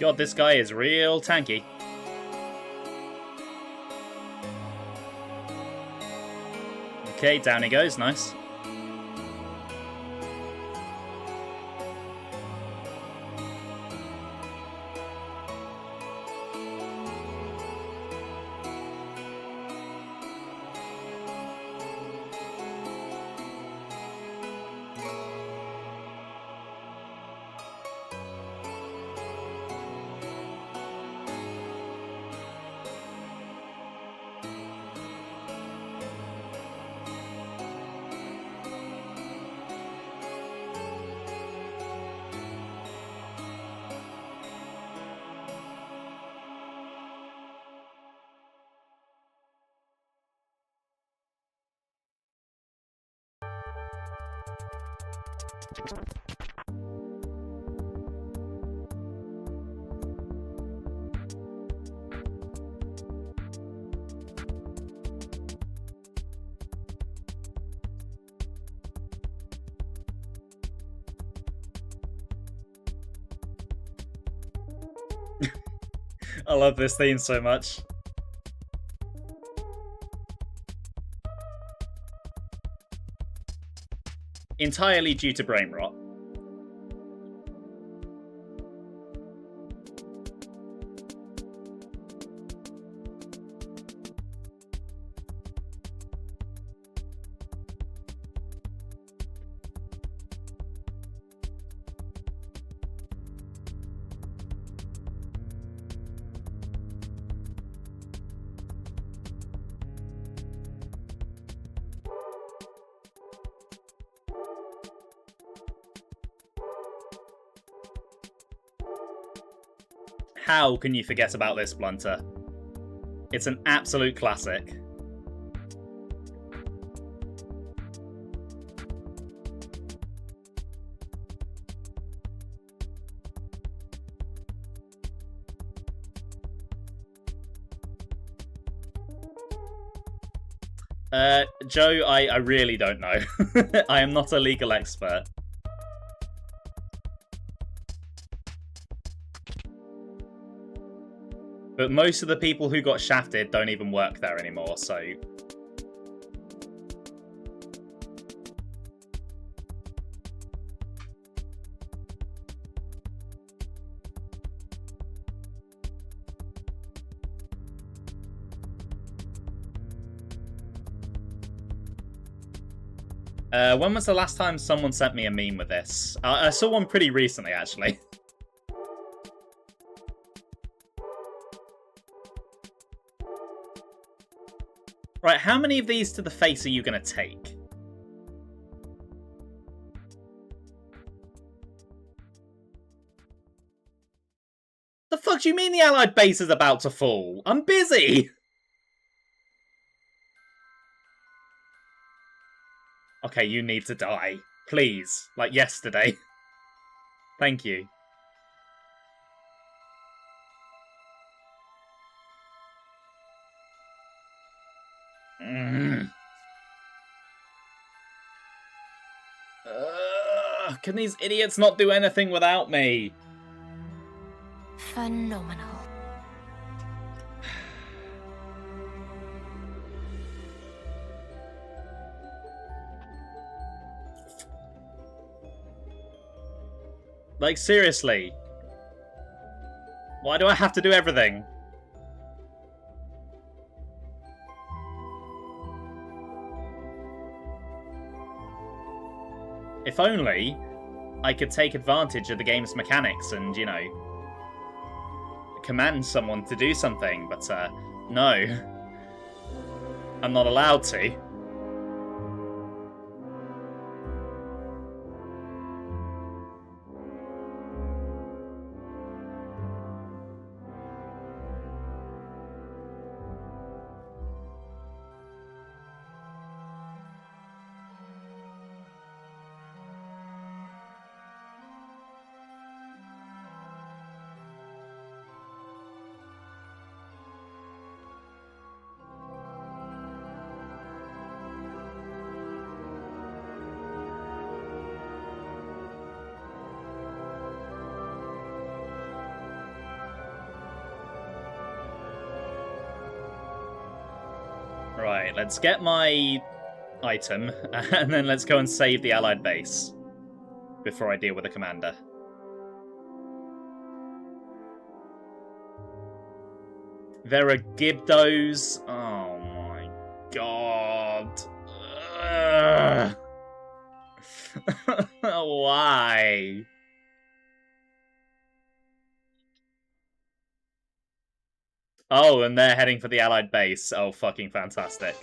God, this guy is real tanky. Okay, down he goes, nice. I love this theme so much. Entirely due to brain rot. How can you forget about this, Blunter? It's an absolute classic. Joe, I really don't know. I am not a legal expert. But most of the people who got shafted don't even work there anymore, so... when was the last time someone sent me a meme with this? I saw one pretty recently, actually. Right, how many of these to the face are you going to take? The fuck do you mean the Allied base is about to fall? I'm busy! Okay, you need to die. Please. Like yesterday. Thank you. Can these idiots not do anything without me?
Phenomenal.
Like, seriously. Why do I have to do everything? If only I could take advantage of the game's mechanics and, you know, command someone to do something, but, no. I'm not allowed to. Right, let's get my item, and then let's go and save the Allied base before I deal with the commander. There are Gibdos. Oh my god. Why? Oh, and they're heading for the Allied base. Oh, fucking fantastic.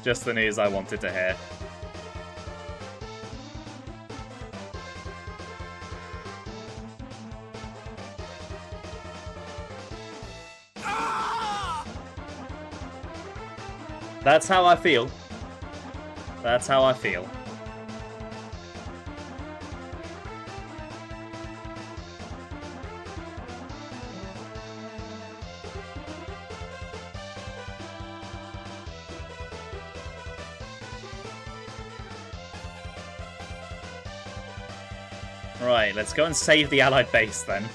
Just the news I wanted to hear. That's how I feel. That's how I feel. Right, let's go and save the Allied base then.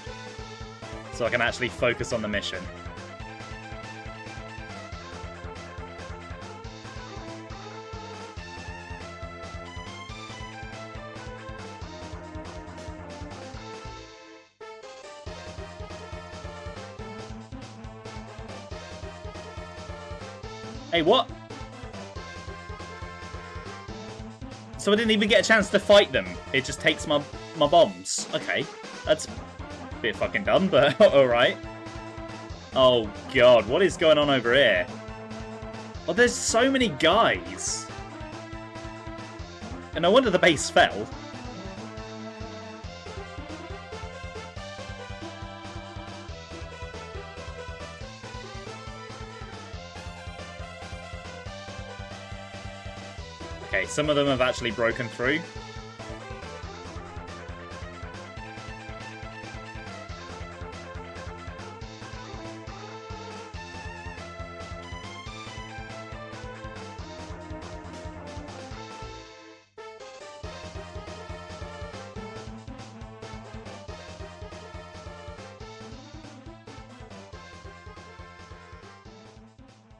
So I can actually focus on the mission. Hey, what? So I didn't even get a chance to fight them. It just takes my bombs. Okay, that's a bit fucking dumb, but alright. Oh god, what is going on over here? Oh, there's so many guys. And no wonder the base fell. Okay, some of them have actually broken through.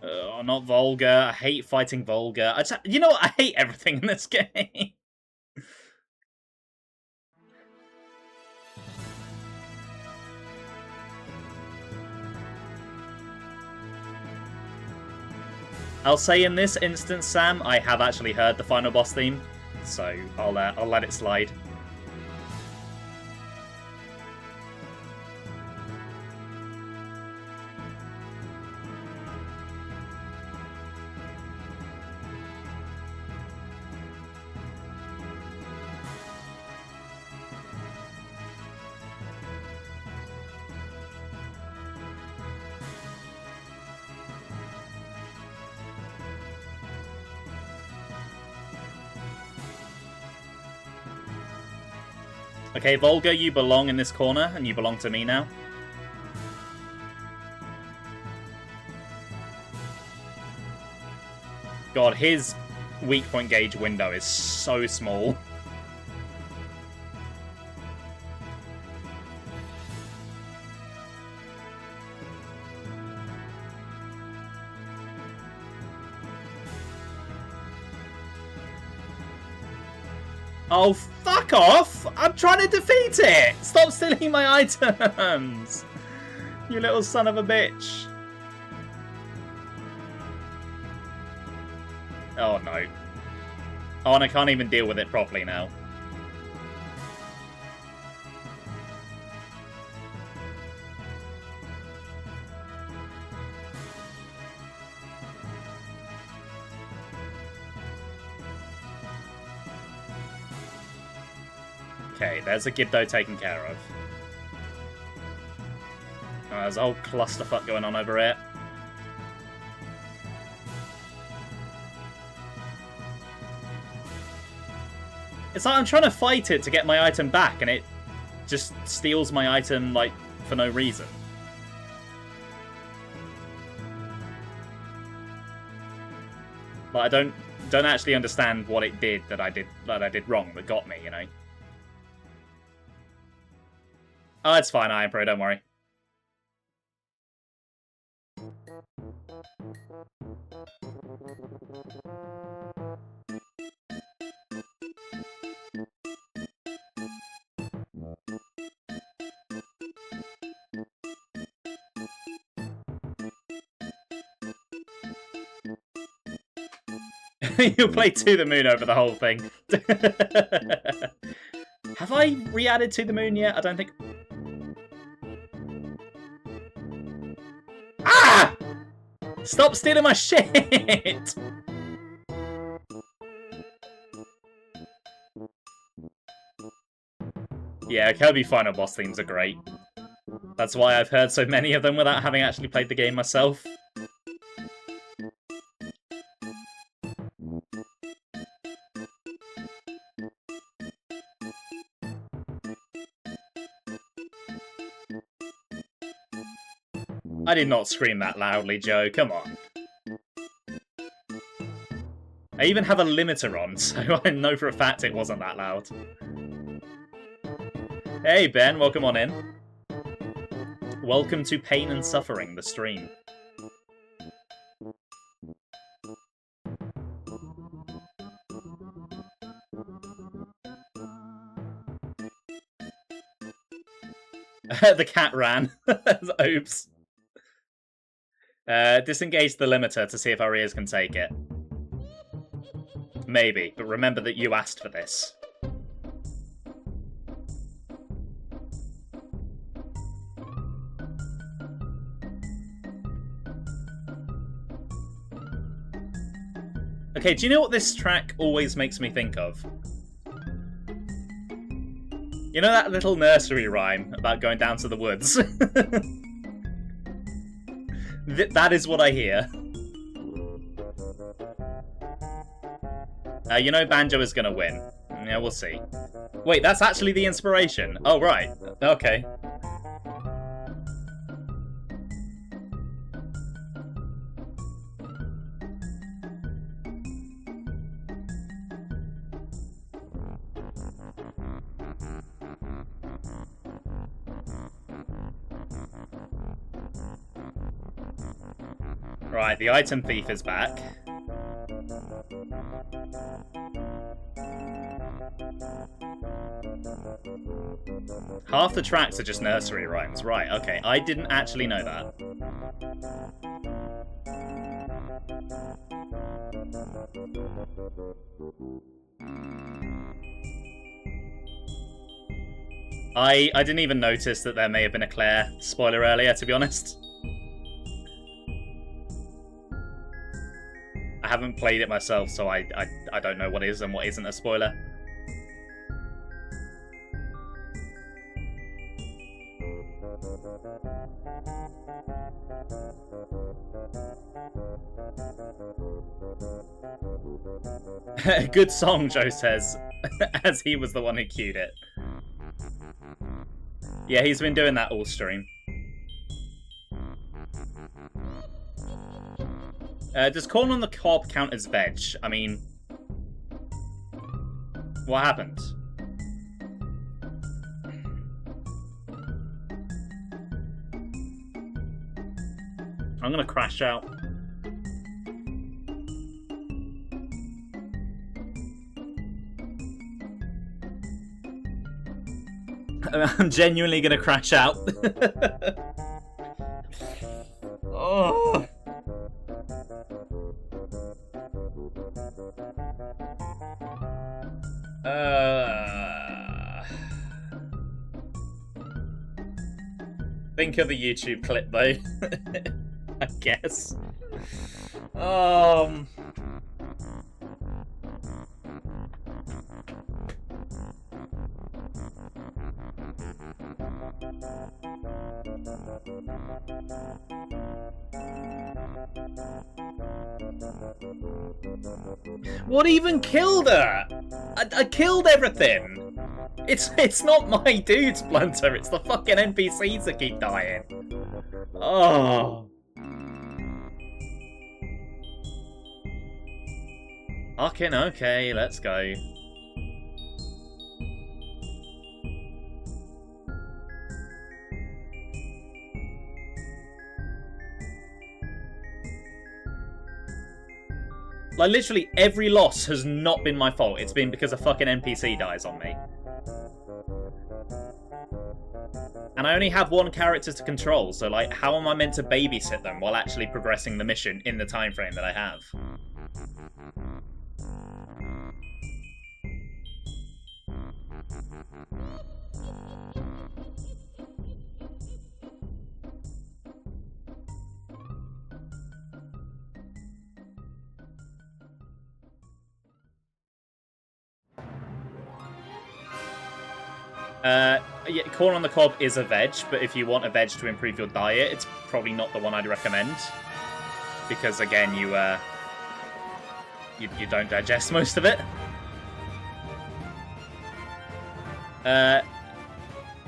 Not Volga. I hate fighting Volga. You know what? I hate everything in this game. I'll say in this instance, Sam, I have actually heard the final boss theme, so I'll let it slide. Okay, Volga, you belong in this corner, and you belong to me now. God, his weak point gauge window is so small. Oh, fuck off! I'm trying to defeat it! Stop stealing my items! You little son of a bitch. Oh, no. Oh, and I can't even deal with it properly now. Okay, there's a Gibdo taken care of. Oh, there's a whole clusterfuck going on over here. It's like I'm trying to fight it to get my item back, and it just steals my item, like, for no reason. But I don't actually understand what it did that I did wrong that got me, you know. Oh, it's fine, Iron Pro, don't worry. You'll play To the Moon over the whole thing. Have I re-added To the Moon yet? I don't think... Ah! Stop stealing my shit! Yeah, Kirby Final Boss themes are great. That's why I've heard so many of them without having actually played the game myself. I did not scream that loudly, Joe. Come on. I even have a limiter on, so I know for a fact it wasn't that loud. Hey, Ben. Welcome on in. Welcome to Pain and Suffering, the stream. The cat ran. Oops. Disengage the limiter to see if our ears can take it. Maybe, but remember that you asked for this. Okay, do you know what this track always makes me think of? You know that little nursery rhyme about going down to the woods? That is what I hear. You know Banjo is gonna win. Yeah, we'll see. Wait, that's actually the inspiration. Oh, right. Okay. Right, the item thief is back. Half the tracks are just nursery rhymes. Right, okay. I didn't actually know that. I didn't even notice that there may have been a Claire spoiler earlier, to be honest. I haven't played it myself, so I don't know what is and what isn't a spoiler. Good song, Joe says, as he was the one who cued it. Yeah, he's been doing that all stream. Does corn on the cob count as veg? I mean, what happened? I'm gonna crash out. I'm genuinely gonna crash out. Oh. Think of a YouTube clip though. I guess. What even killed her? I killed everything. It's not my dude, Splinter. It's the fucking NPCs that keep dying. Oh. Fucking okay, let's go. Like, literally every loss has not been my fault. It's been because a fucking NPC dies on me. And I only have one character to control, so, like, how am I meant to babysit them while actually progressing the mission in the time frame that I have? Yeah, corn on the cob is a veg, but if you want a veg to improve your diet, it's probably not the one I'd recommend. Because, again, you don't digest most of it.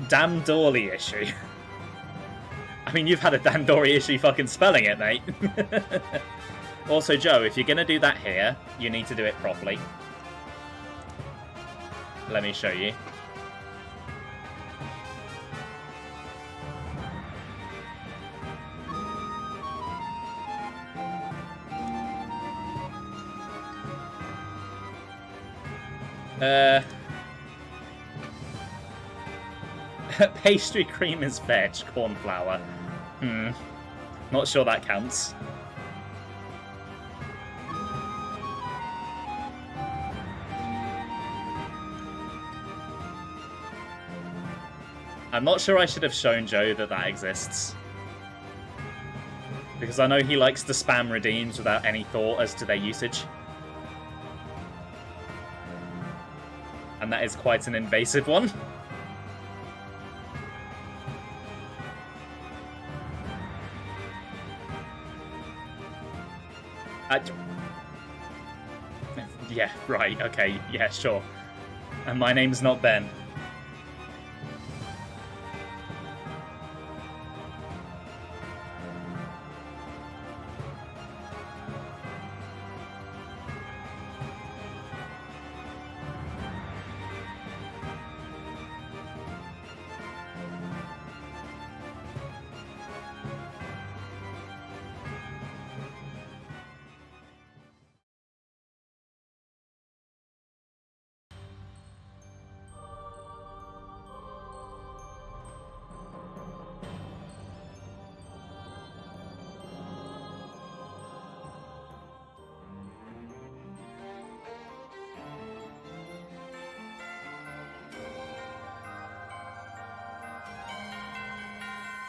Dandori issue. I mean, you've had a Dandori issue fucking spelling it, mate. Also, Joe, if you're going to do that here, you need to do it properly. Let me show you. Pastry cream is veg, corn flour. Not sure that counts. I'm not sure I should have shown Joe that that exists. Because I know he likes to spam redeems without any thought as to their usage. And that is quite an invasive one. Yeah, right, okay, yeah, sure. And my name's not Ben.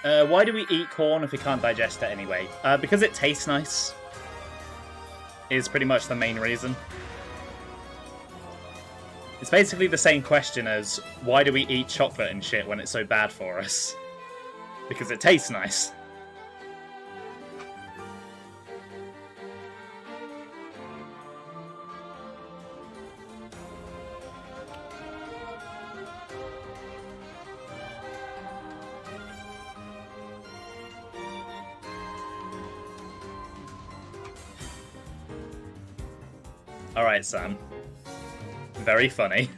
Why do we eat corn if we can't digest it anyway? Because it tastes nice. Is pretty much the main reason. It's basically the same question as why do we eat chocolate and shit when it's so bad for us? Because it tastes nice. Alright, Sam. Very funny.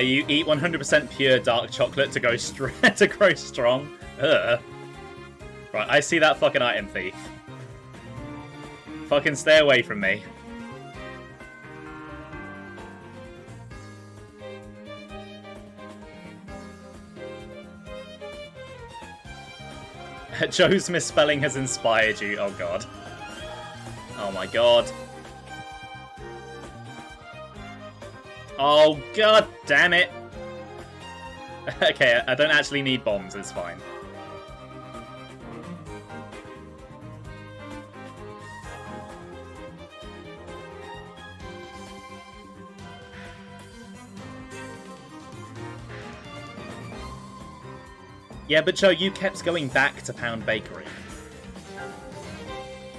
You eat 100% pure dark chocolate to go to grow strong. Ugh. Right, I see that fucking item thief. Fucking stay away from me. Joe's misspelling has inspired you. Oh god. Oh my god. Oh god damn it. Okay, I don't actually need bombs, it's fine. Yeah, but Joe, you kept going back to Pound Bakery.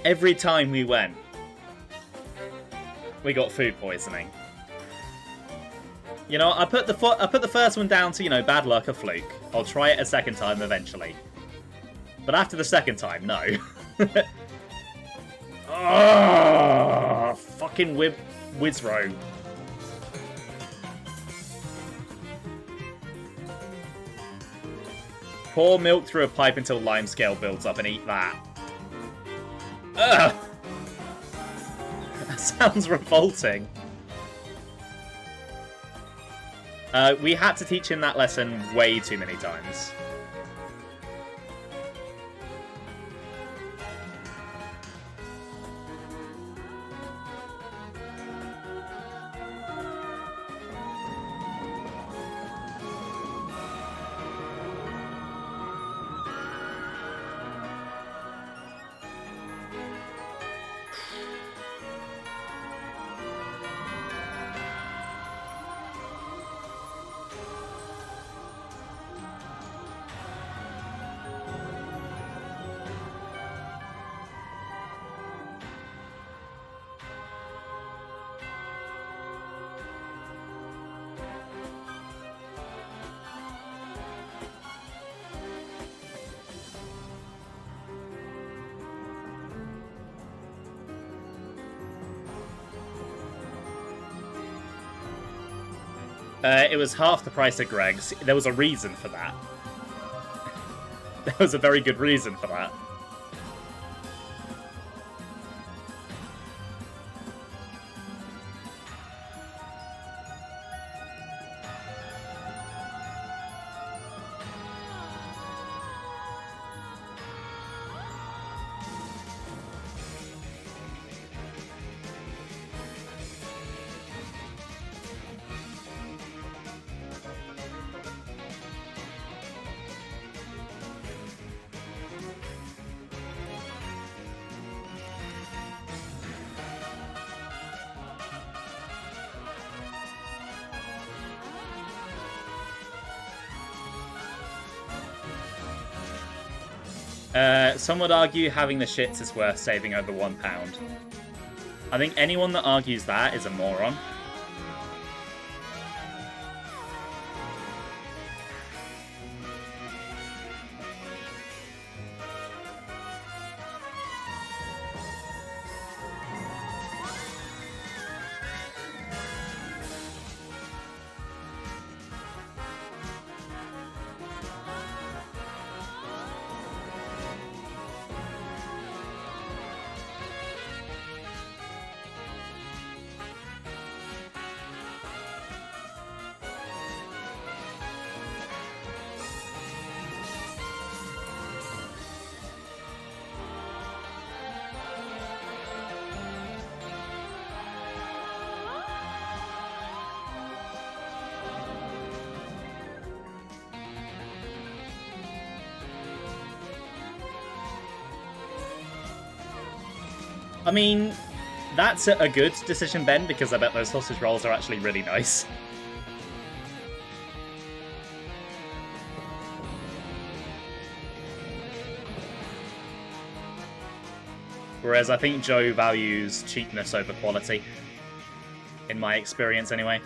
Every time we went, we got food poisoning. You know, I put the first one down to, you know, bad luck, a fluke. I'll try it a second time eventually. But after the second time, no. Oh, fucking Wizro. Pour milk through a pipe until lime scale builds up and eat that. Ugh! That sounds revolting. We had to teach him that lesson way too many times. It was half the price of Greg's. There was a reason for that. There was a very good reason for that. Some would argue having the shits is worth saving over £1. I think anyone that argues that is a moron. I mean, that's a good decision, Ben, because I bet those sausage rolls are actually really nice. Whereas I think Joe values cheapness over quality. In my experience, anyway.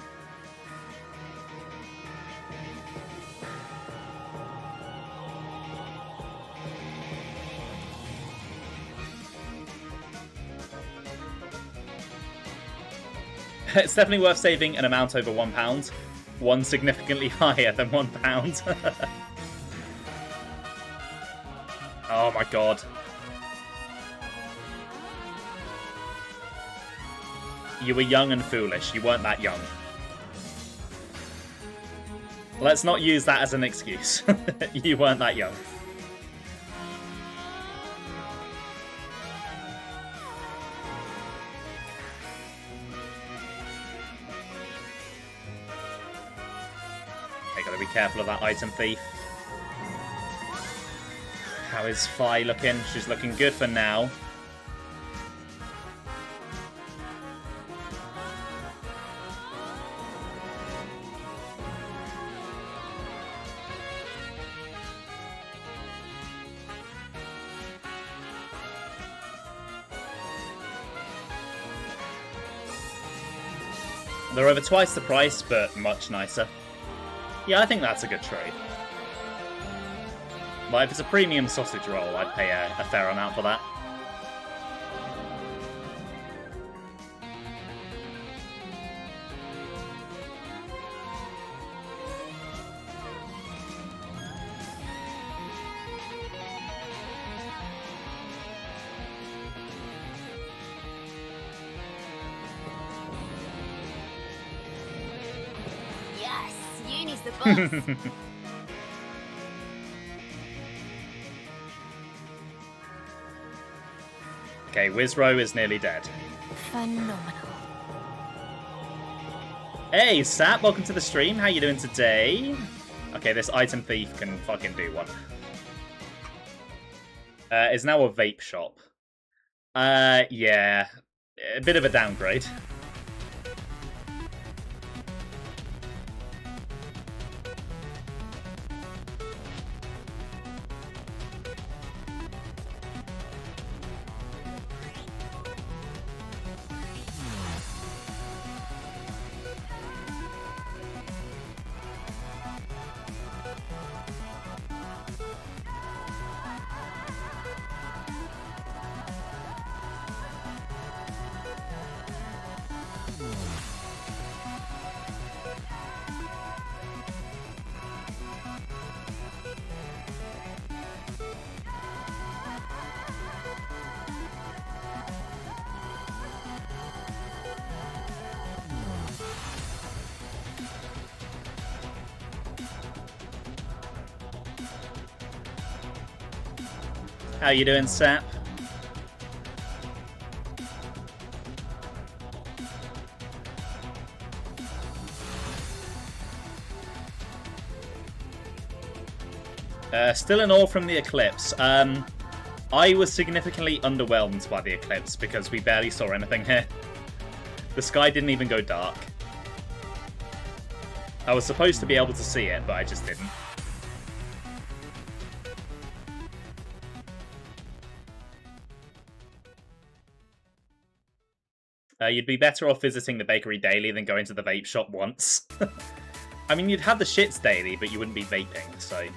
It's definitely worth saving an amount over £1. One significantly higher than £1. Oh my god. You were young and foolish. You weren't that young. Let's not use that as an excuse. You weren't that young. Okay, gotta be careful of that item thief. How is Fi looking? She's looking good for now. They're over twice the price, but much nicer. Yeah, I think that's a good trade. Like, if it's a premium sausage roll, I'd pay a fair amount for that.
The boss.
Okay, Wizro is nearly dead.
Phenomenal.
Hey, Sap, welcome to the stream. How you doing today? Okay, this item thief can fucking do one. It's now a vape shop. Yeah. A bit of a downgrade. How you doing, Sap? Still in awe from the eclipse. I was significantly underwhelmed by the eclipse because we barely saw anything here. The sky didn't even go dark. I was supposed to be able to see it, but I just didn't. You'd be better off visiting the bakery daily than going to the vape shop once. I mean, you'd have the shits daily, but you wouldn't be vaping, so...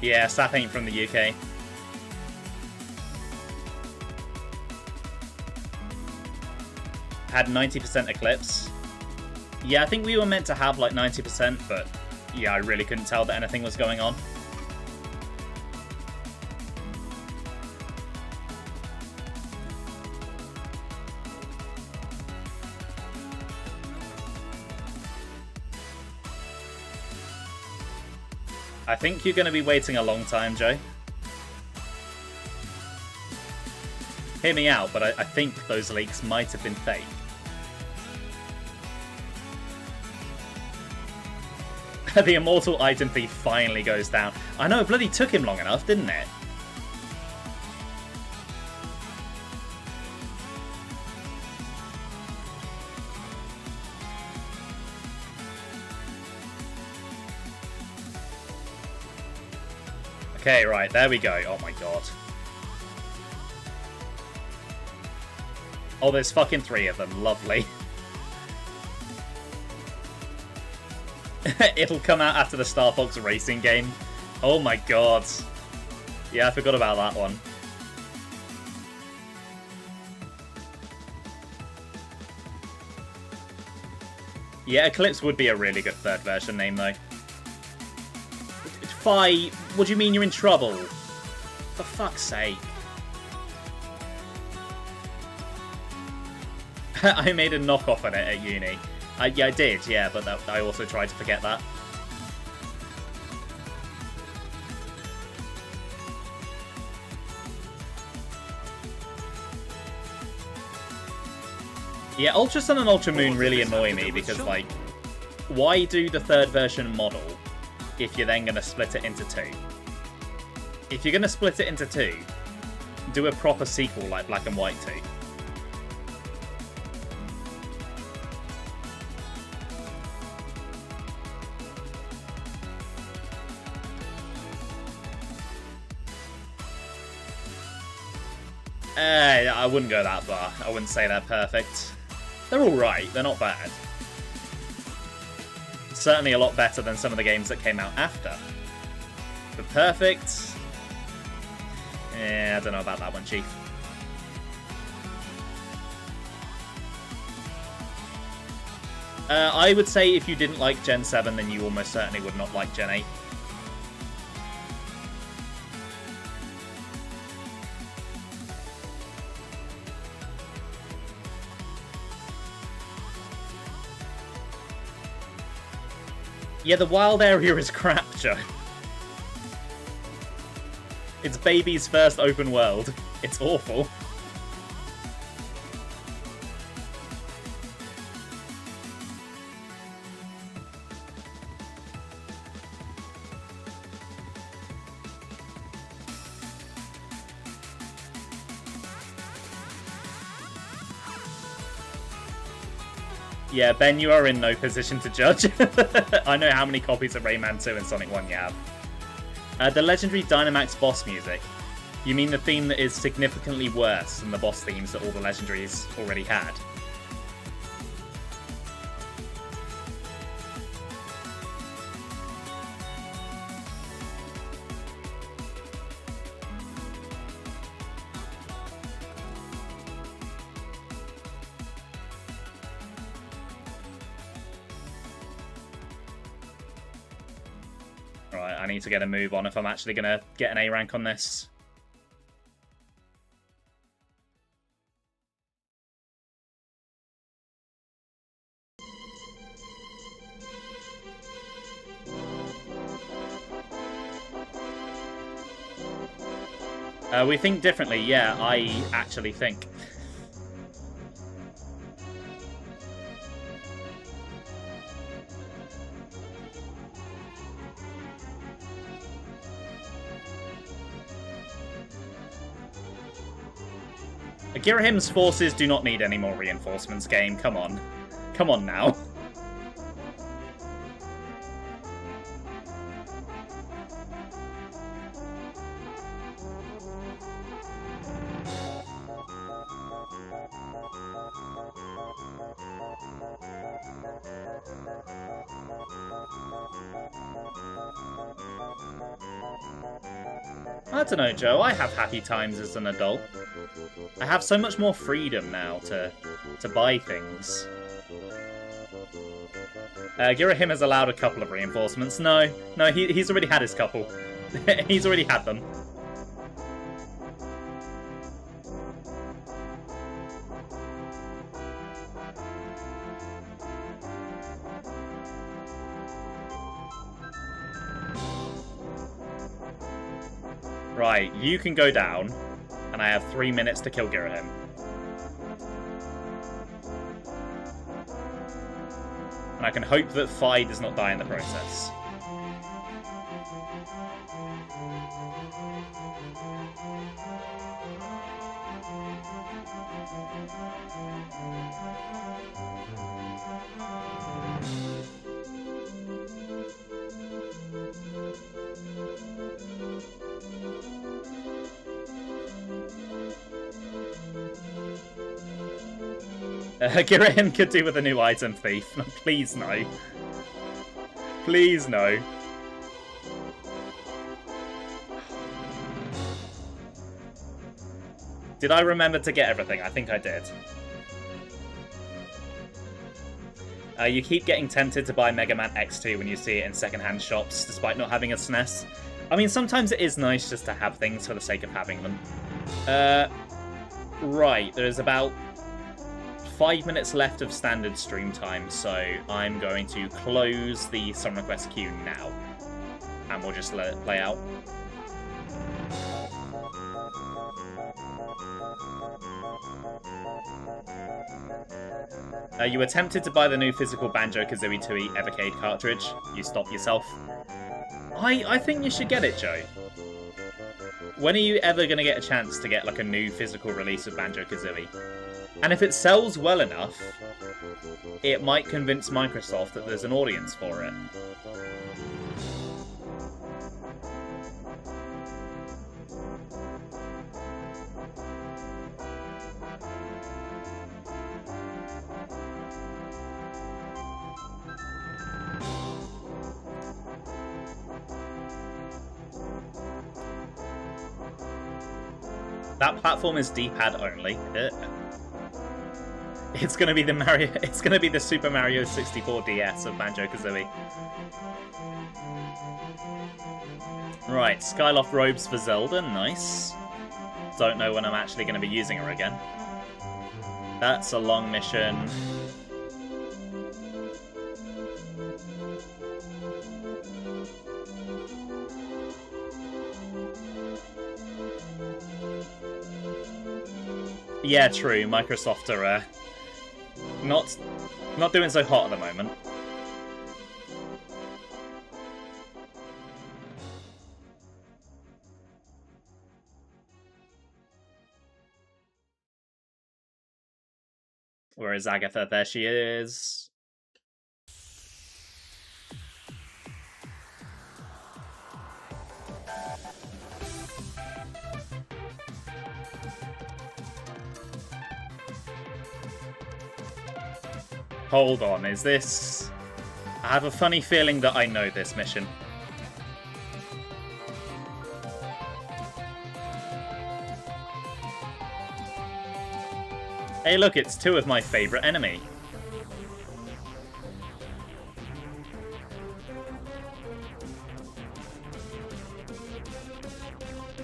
Yeah, Sap ain't from the UK. Had 90% eclipse. Yeah, I think we were meant to have like 90%, but yeah, I really couldn't tell that anything was going on. I think you're going to be waiting a long time, Joe. Hear me out, but I think those leaks might have been fake. The Immortal Item Thief finally goes down. I know, it bloody took him long enough, didn't it? Okay, right, there we go. Oh my god. Oh, there's fucking 3 of them. Lovely. It'll come out after the Star Fox Racing game. Oh my god. Yeah, I forgot about that one. Yeah, Eclipse would be a really good third version name, though. Fi, what do you mean you're in trouble? For fuck's sake. I made a knockoff on it at uni. Yeah, I did, yeah, but I also tried to forget that. Yeah, Ultra Sun and Ultra Moon really annoy me because, like, why do the third version model if you're then going to split it into 2? If you're going to split it into 2, do a proper sequel like Black and White 2. I wouldn't go that far. I wouldn't say they're perfect. They're alright, they're not bad. Certainly a lot better than some of the games that came out after. But perfect? Yeah, I don't know about that one, Chief. I would say if you didn't like Gen 7, then you almost certainly would not like Gen 8. Yeah, the wild area is crap, Joe. It's baby's first open world. It's awful. Yeah, Ben, you are in no position to judge. I know how many copies of Rayman 2 and Sonic 1 you have. The legendary Dynamax boss music. You mean the theme that is significantly worse than the boss themes that all the legendaries already had? Right, I need to get a move on if I'm actually going to get an A rank on this. We think differently, yeah, I actually think. Girahim's forces do not need any more reinforcements, game. Come on. Come on now. I don't know, Joe. I have happy times as an adult. I have so much more freedom now to buy things. Girahim has allowed a couple of reinforcements. No, he's already had his couple. He's already had them. Right, you can go down, and I have 3 minutes to kill Girahim. And I can hope that Fi does not die in the process. Girahim could do with a new item thief. Please no. Please no. Did I remember to get everything? I think I did. You keep getting tempted to buy Mega Man X2 when you see it in secondhand shops, despite not having a SNES. I mean, sometimes it is nice just to have things for the sake of having them. Right, there's about 5 minutes left of standard stream time, so I'm going to close the Song Request queue now. And we'll just let it play out. You attempted to buy the new physical Banjo-Kazooie 2E Evercade cartridge. You stopped yourself. I think you should get it, Joe. When are you ever going to get a chance to get like a new physical release of Banjo-Kazooie? And if it sells well enough, it might convince Microsoft that there's an audience for it. That platform is D-pad only. It's gonna be the Mario. It's gonna be the Super Mario 64 DS of Banjo-Kazooie. Right, Skyloft robes for Zelda. Nice. Don't know when I'm actually gonna be using her again. That's a long mission. Yeah, true. Microsoft are not doing so hot at the moment. Where is Agatha? There she is. Hold on, is this... I have a funny feeling that I know this mission. Hey look, it's two of my favourite enemy.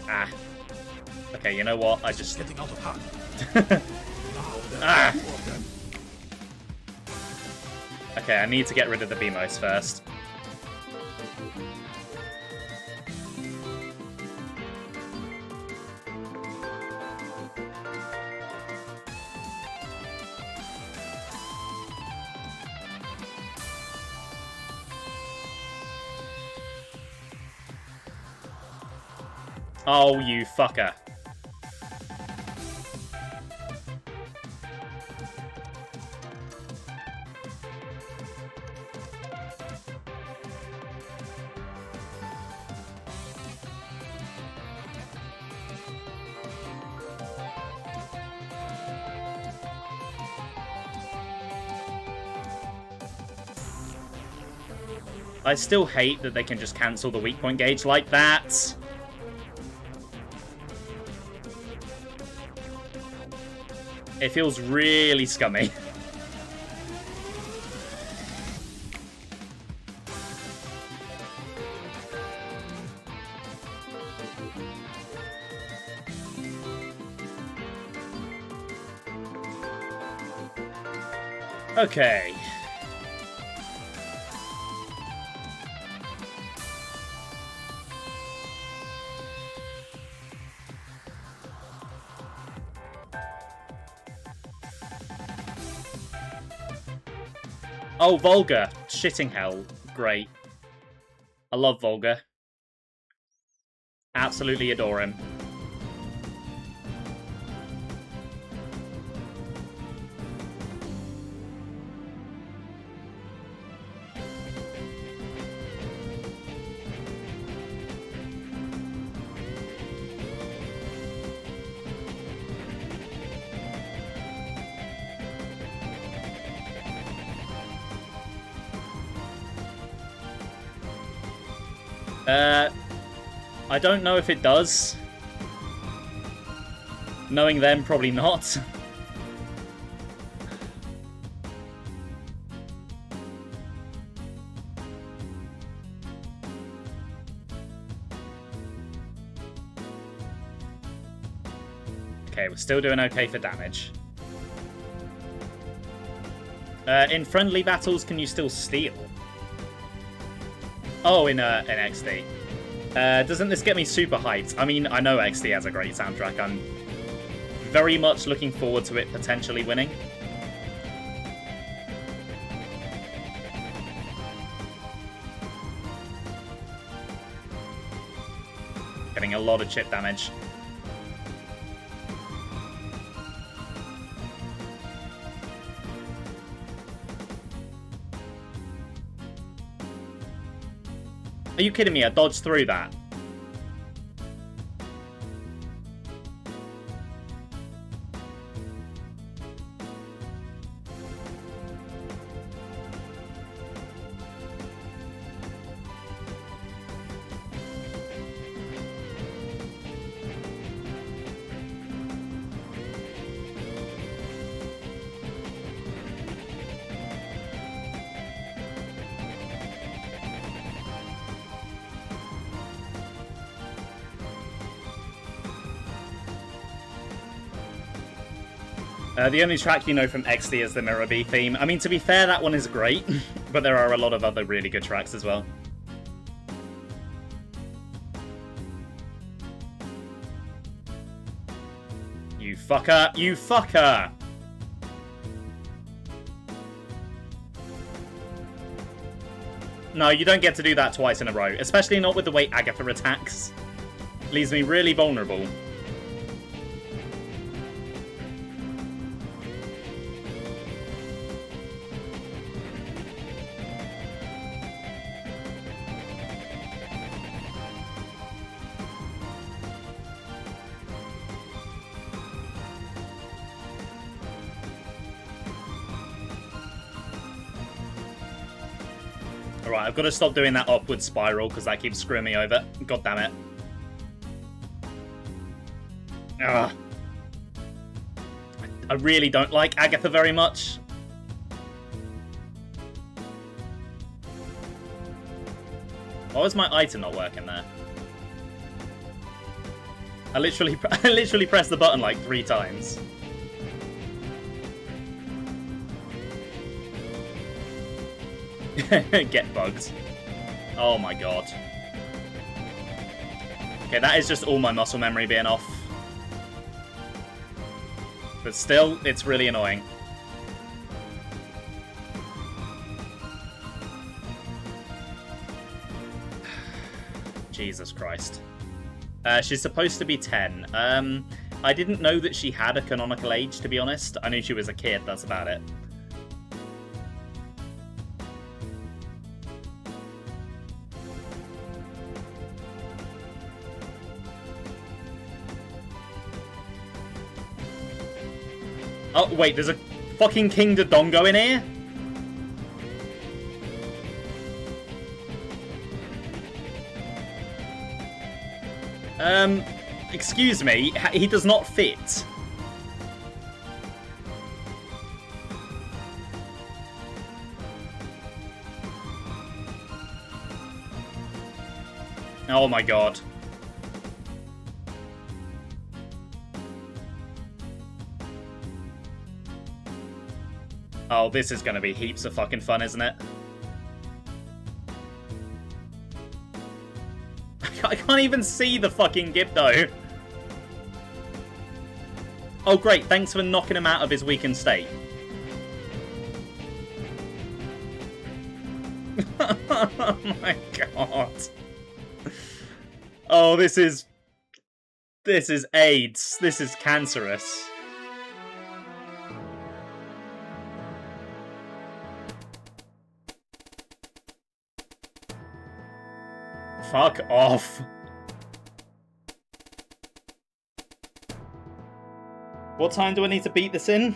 Ah. Okay, you know what? I just...
Getting out of hand.
Ah! Okay, I need to get rid of the Beamos first. Oh, you fucker. I still hate that they can just cancel the weak point gauge like that. It feels really scummy. Okay. Oh, Volga. Shitting hell. Great. I love Volga. Absolutely adore him. I don't know if it does. Knowing them, probably not. Okay, we're still doing okay for damage. In friendly battles, can you still steal? Oh, in XD. Doesn't this get me super hyped? I mean, I know XD has a great soundtrack. I'm very much looking forward to it potentially winning. Getting a lot of chip damage. Are you kidding me? I dodged through that. The only track you know from XD is the Mirror B theme. I mean, to be fair, that one is great, but there are a lot of other really good tracks as well. You fucker! You fucker! No, you don't get to do that twice in a row, especially not with the way Agatha attacks. Leaves me really vulnerable. Alright, I've got to stop doing that upward spiral because that keeps screwing me over. God damn it. Ugh. I really don't like Agatha very much. Why was my item not working there? I literally pressed the button like 3 times. Get bugged. Oh my god. Okay, that is just all my muscle memory being off. But still, it's really annoying. Jesus Christ. She's supposed to be 10. I didn't know that she had a canonical age, to be honest. I knew she was a kid, that's about it. Oh, wait, there's a fucking King Dodongo in here? Excuse me, he does not fit. Oh my god. Oh, this is going to be heaps of fucking fun, isn't it? I can't even see the fucking Gibdo. Oh, great. Thanks for knocking him out of his weakened state. Oh my god. Oh, this is AIDS. This is cancerous. Fuck off. What time do I need to beat this in?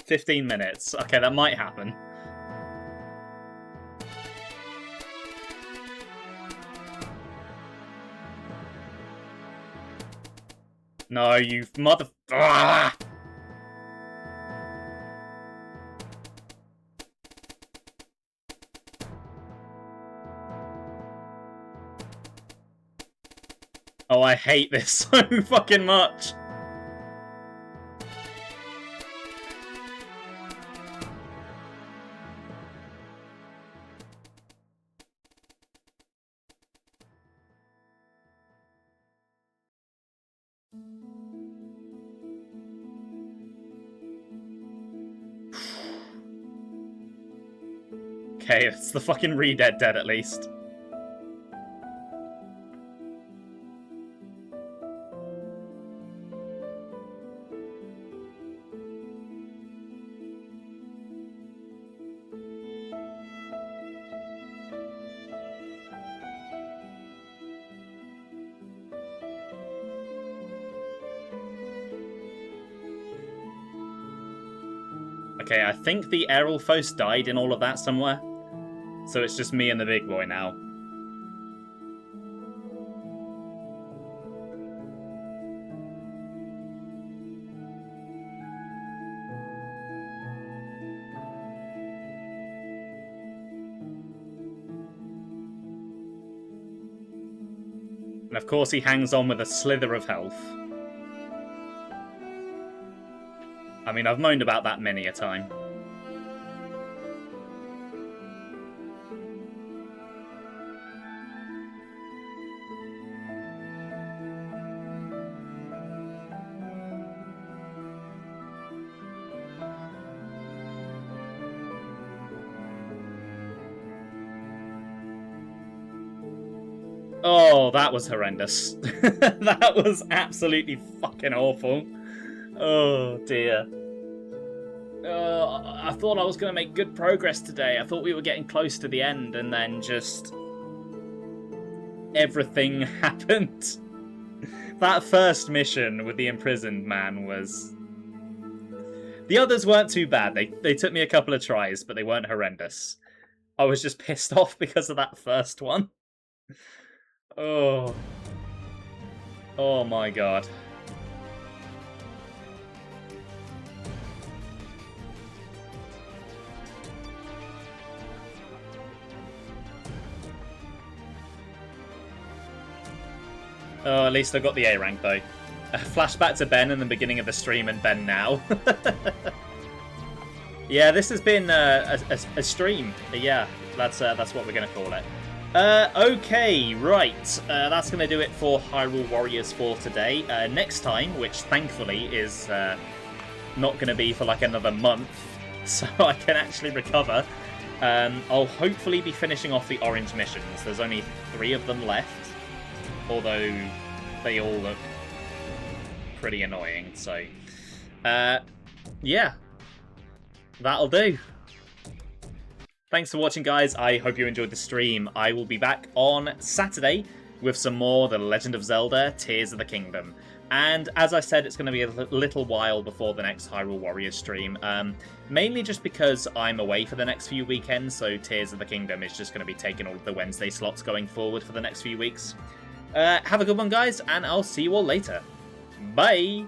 15 minutes. Okay, that might happen. No, you mother... Ah! Oh, I hate this so fucking much. Okay, it's the fucking Re-Dead dead at least. Okay, I think the Erelfos died in all of that somewhere. So it's just me and the big boy now. And of course he hangs on with a slither of health. I mean, I've moaned about that many a time. Oh, that was horrendous. That was absolutely fucking awful. Oh, dear. I thought I was going to make good progress today. I thought we were getting close to the end, and then just... everything happened. That first mission with the imprisoned man was... The others weren't too bad. They took me a couple of tries, but they weren't horrendous. I was just pissed off because of that first one. Oh. Oh my god. Oh, at least I got the A rank though. Flashback to Ben in the beginning of the stream and Ben now. Yeah, this has been a stream. Yeah, that's what we're gonna call it. Okay, right. That's going to do it for Hyrule Warriors for today. Next time, which thankfully is not going to be for like another month, so I can actually recover, I'll hopefully be finishing off the orange missions. There's only 3 of them left, although they all look pretty annoying, so yeah, that'll do. Thanks for watching, guys. I hope you enjoyed the stream. I will be back on Saturday with some more The Legend of Zelda Tears of the Kingdom. And as I said, it's going to be a little while before the next Hyrule Warriors stream. Mainly just because I'm away for the next few weekends, so Tears of the Kingdom is just going to be taking all of the Wednesday slots going forward for the next few weeks. Have a good one, guys, and I'll see you all later. Bye!